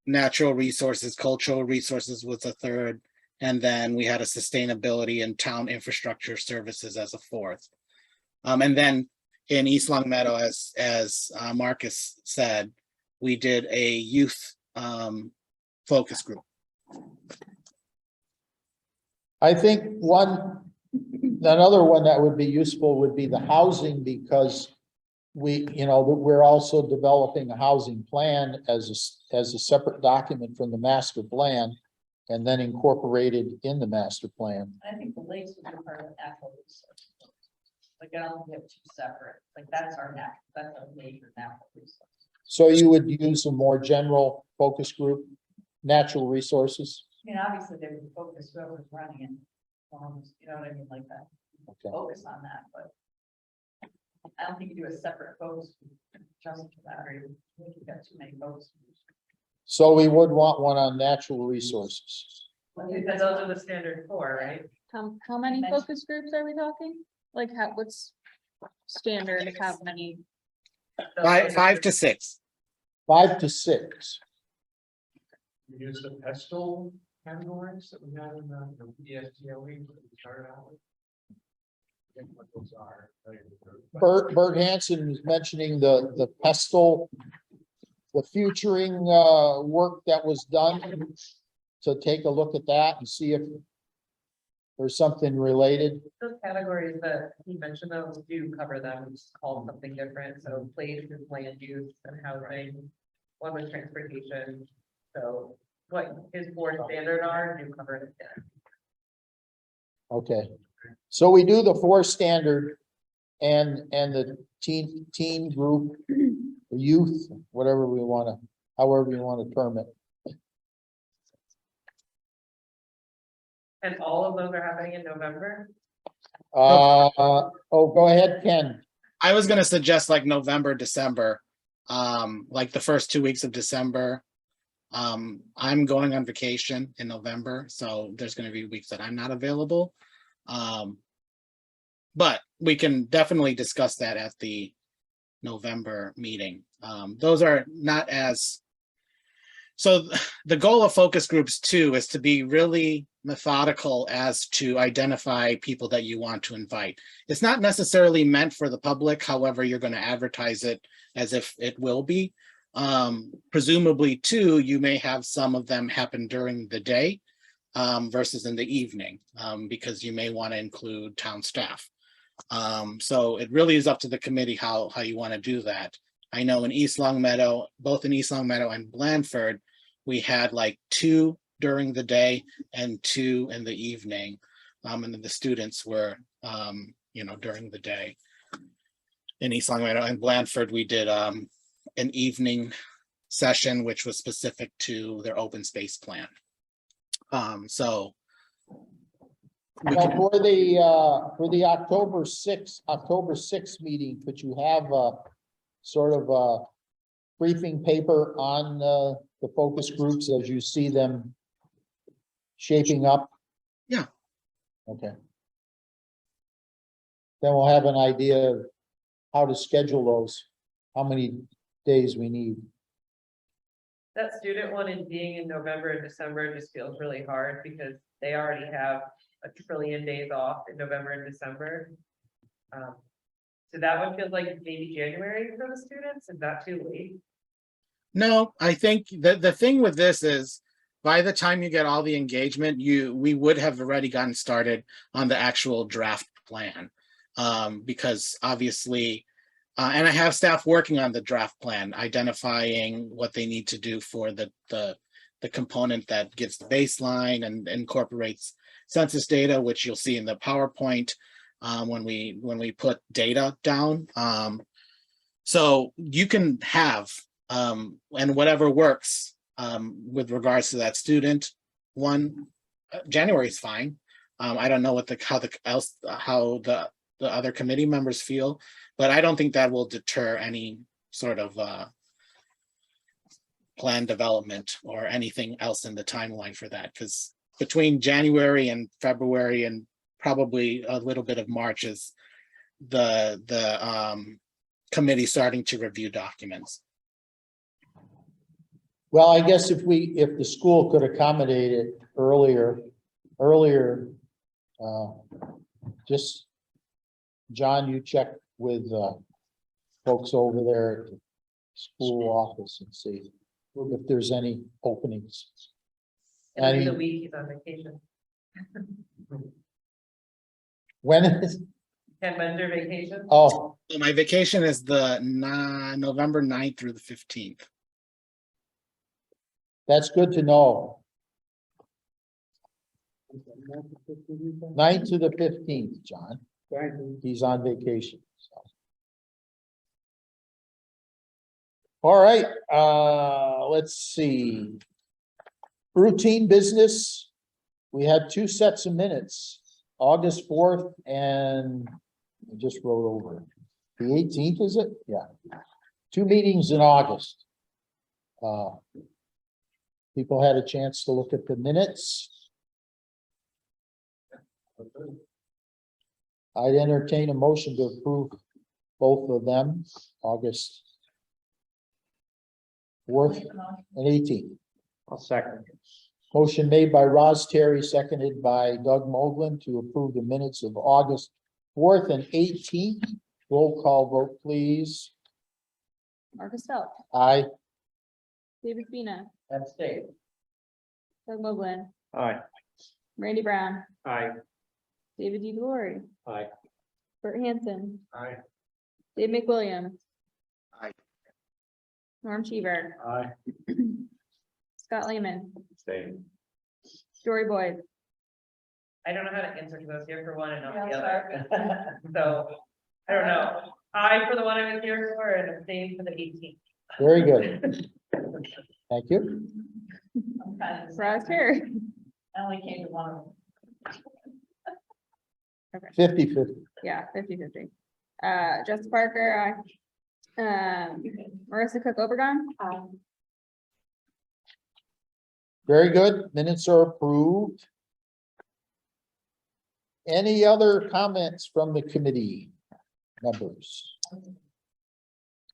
S3: Natural resources, cultural resources was a third, And then we had a sustainability and town infrastructure services as a fourth. And then in East Long Meadow, as Marcus said, we did a youth focus group.
S1: I think another one that would be useful would be the housing, because we're also developing a housing plan as a separate document from the master plan, and then incorporated in the master plan.
S6: I think the lakes would be part of the natural resource. Like, I don't get two separate, like, that's our major natural resource.
S1: So you would use a more general focus group, natural resources.
S6: I mean, obviously, they would focus whoever's running it. You know what I mean, like that,
S1: Okay.
S6: focus on that, but. I don't think you do a separate focus group just for that, or you think you've got too many focus groups.
S1: So we would want one on natural resources.
S5: Because those are the standard four, right?
S2: How many focus groups are we talking? Like what's standard of how many?
S3: Five to six.
S1: 5 to 6.
S4: We use the pestle categories that we had in the PSTO that we started out with. I think what those are.
S1: Bert Hanson was mentioning the pestle, the futuring work that was done. So take a look at that and see if there's something related.
S5: Those categories that he mentioned, those do cover them, it's called something different, so place is land use and housing. One was transportation, so what his four standard are, do cover it again.
S1: Okay, so we do the 4 standard and the teen group, the youth, whatever we want to, however you want to term it.
S5: And all of those are happening in November?
S1: Go ahead, Ken.
S3: I was gonna suggest like November, December, like the first 2 weeks of December. I'm going on vacation in November, so there's gonna be weeks that I'm not available. But we can definitely discuss that at the November meeting. Those are not as. So the goal of focus groups too is to be really methodical as to identify people that you want to invite. It's not necessarily meant for the public, however, you're going to advertise it as if it will be. Presumably too, you may have some of them happen during the day versus in the evening, because you may want to include town staff. So it really is up to the committee how you want to do that. I know in East Long Meadow, both in East Long Meadow and Blandford, we had like 2 during the day and 2 in the evening. And then the students were, during the day. In East Long Meadow and Blandford, we did an evening session, which was specific to their open space plan. So. We
S1: Now,
S3: can,
S1: for the October 6th meeting, could you have a sort of a briefing paper on the focus groups as you see them shaping up?
S3: Yeah.
S1: Okay. Then we'll have an idea of how to schedule those, how many days we need.
S5: That student one and being in November and December just feels really hard because they already have 1 trillion days off in November and December. So that one feels like maybe January for the students. Is that too late?
S3: no, I think the thing with this is by the time you get all the engagement, we would have already gotten started on the actual draft plan. Because obviously, and I have staff working on the draft plan, identifying what they need to do for the component that gives the baseline and incorporates census data, which you'll see in the PowerPoint when we put data down. So you can have and whatever works with regards to that student one. January is fine. I don't know how the other committee members feel, but I don't think that will deter any sort of plan development or anything else in the timeline for that, because between January and February and probably a little bit of March is the committee starting to review documents.
S1: Well, I guess if the school could accommodate it earlier, earlier, just, John, you check with, folks over there at the school office and see if there's any openings.
S5: It'll be the
S1: Any,
S5: week he's on vacation.
S1: when is,
S5: Ken Bender vacation.
S1: oh,
S3: So my vacation is the November 9th through the 15th.
S1: that's good to know. 9th to the 15th, John. He's on vacation, so. All right, let's see. Routine business. We had 2 sets of minutes, August 4th and I just wrote over. The 18th, is it? Yeah. 2 meetings in August. People had a chance to look at the minutes. I'd entertain a motion to approve both of them, August 4th and 18th.
S9: I'll second.
S1: Motion made by Ross Terry, seconded by Doug Moglen to approve the minutes of August 4th and 18th. Roll call vote, please.
S2: Marcus Phelps,
S1: Aye.
S2: David Spina,
S4: Abstain.
S2: Doug Moglen,
S9: Aye.
S2: Randy Brown,
S9: Aye.
S2: David DeLory,
S11: Aye.
S2: Bert Hanson,
S4: Aye.
S2: Dave McWilliams.
S8: Aye.
S2: Norm Cheever,
S11: Aye.
S2: Scott Lehman,
S11: Staying.
S2: Jory Boyd.
S5: I don't know how to answer because I was here for one and not
S6: Yeah,
S5: the other. So, I don't know. I for the one I was here for and abstain for the 18th.
S1: Very good. Thank you.
S6: I'm kind of.
S2: Ross Terry,
S6: I only came to one of them.
S1: 50-50.
S2: yeah, 50-50. Jessica Parker, aye. Marissa Cook Obregon,
S1: Very good. Minutes are approved. Any other comments from the committee members?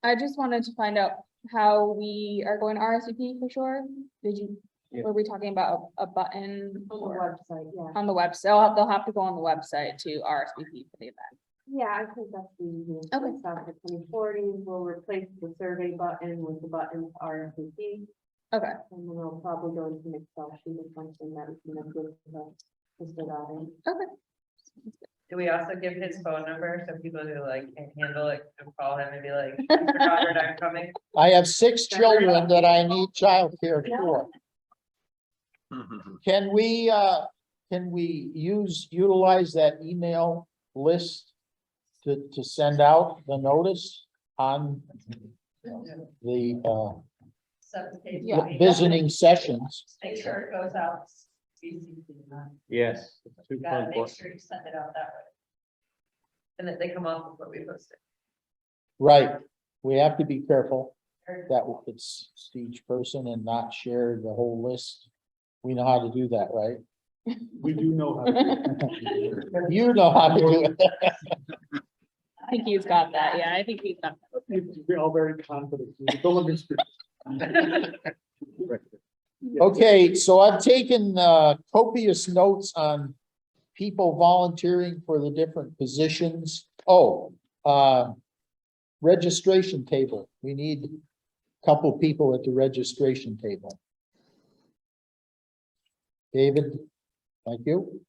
S2: I just wanted to find out how we are going to RSVP for sure. Did you,
S9: Yeah.
S2: were we talking about a button
S7: On the
S2: or
S7: website, yeah.
S2: on the website? They'll have to go on the website to RSVP for the event.
S7: Yeah, I think that's the easiest.
S2: Okay.
S7: It's out for 2040, we'll replace the survey button with the button RSVP.
S2: Okay,
S7: And then I'll probably go into an Excel sheet or something that we can good to put that in.
S2: okay.
S5: Do we also give his phone number so people who like can't handle it can call him and be like, Mr. Goddard, I'm coming?
S1: I have 6 children that I need childcare for. Can we utilize that email list to send out the notice on the,
S2: Yeah.
S1: visiting sessions?
S6: Make sure it goes out.
S9: Yes.
S6: You gotta make sure you send it out that way.
S5: And that they come off before we post it.
S1: Right, we have to be careful that it's each person and not share the whole list. We know how to do that, right?
S11: We do know how to.
S1: You know how to do it.
S2: I think he's got that. Yeah, I think he's got that.
S11: We're all very confident. Don't let me speak.
S1: Okay, so I've taken copious notes on people volunteering for the different positions. Oh, registration table. We need a couple people at the registration table. David, thank you.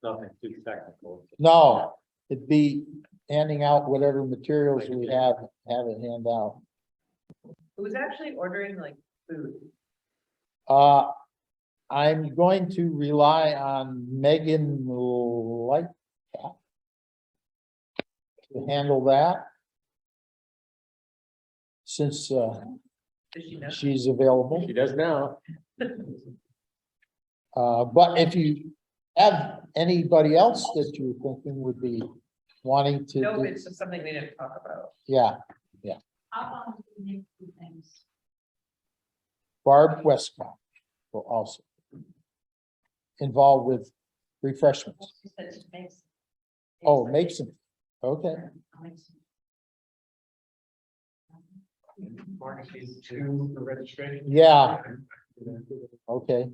S11: Nothing too technical.
S1: No, it'd be handing out whatever materials we have it hand out.
S5: Who's actually ordering like food?
S1: I'm going to rely on Megan Light to handle that. Since
S5: Does she know?
S1: she's available.
S9: She does now.
S1: But if you have anybody else that you're thinking would be wanting to,
S5: No,
S1: do-
S5: it's just something we didn't talk about.
S1: yeah,
S10: I'll volunteer to make two things.
S1: Barb Westcott will also involved with refreshments.
S6: She said she makes-
S1: Oh, makes them, okay,
S6: makes-
S4: Marcus needs 2 for registration.
S1: Yeah. okay.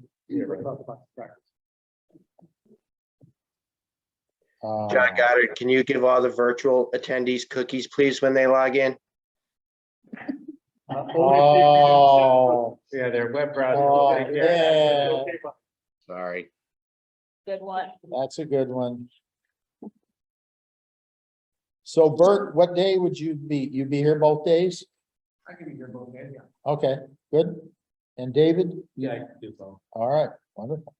S8: John Goddard, can you give all the virtual attendees cookies, please, when they log in?
S1: Oh,
S9: Yeah, their web
S1: oh,
S9: browser.
S1: yeah,
S8: Sorry.
S2: Good one.
S1: that's a good one. So Bert, what day would you be? You'd be here both days?
S4: I can be here both days, yeah.
S1: Okay, good. And David?
S11: Yeah, I can do both.
S1: All right, wonderful.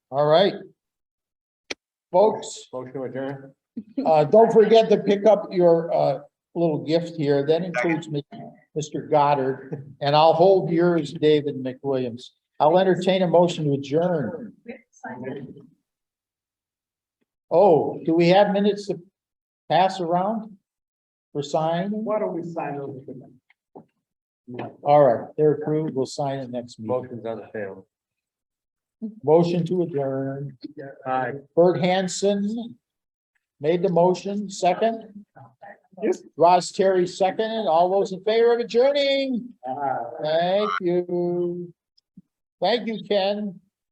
S1: All right. Folks,
S9: Motion to adjourn.
S1: don't forget to pick up your little gift here. That includes Mr. Goddard, and I'll hold yours, David McWilliams. I'll entertain a motion to adjourn. Oh, do we have minutes to pass around for signing?
S9: Why don't we sign those?
S1: All right, they're approved. We'll sign it next meeting.
S9: Motion's on the table.
S1: Motion to adjourn.
S9: Aye.
S1: Bert Hanson made the motion, second.
S9: Yes.
S1: Ross Terry seconded. All those in favor of adjourning? Thank you. Thank you, Ken.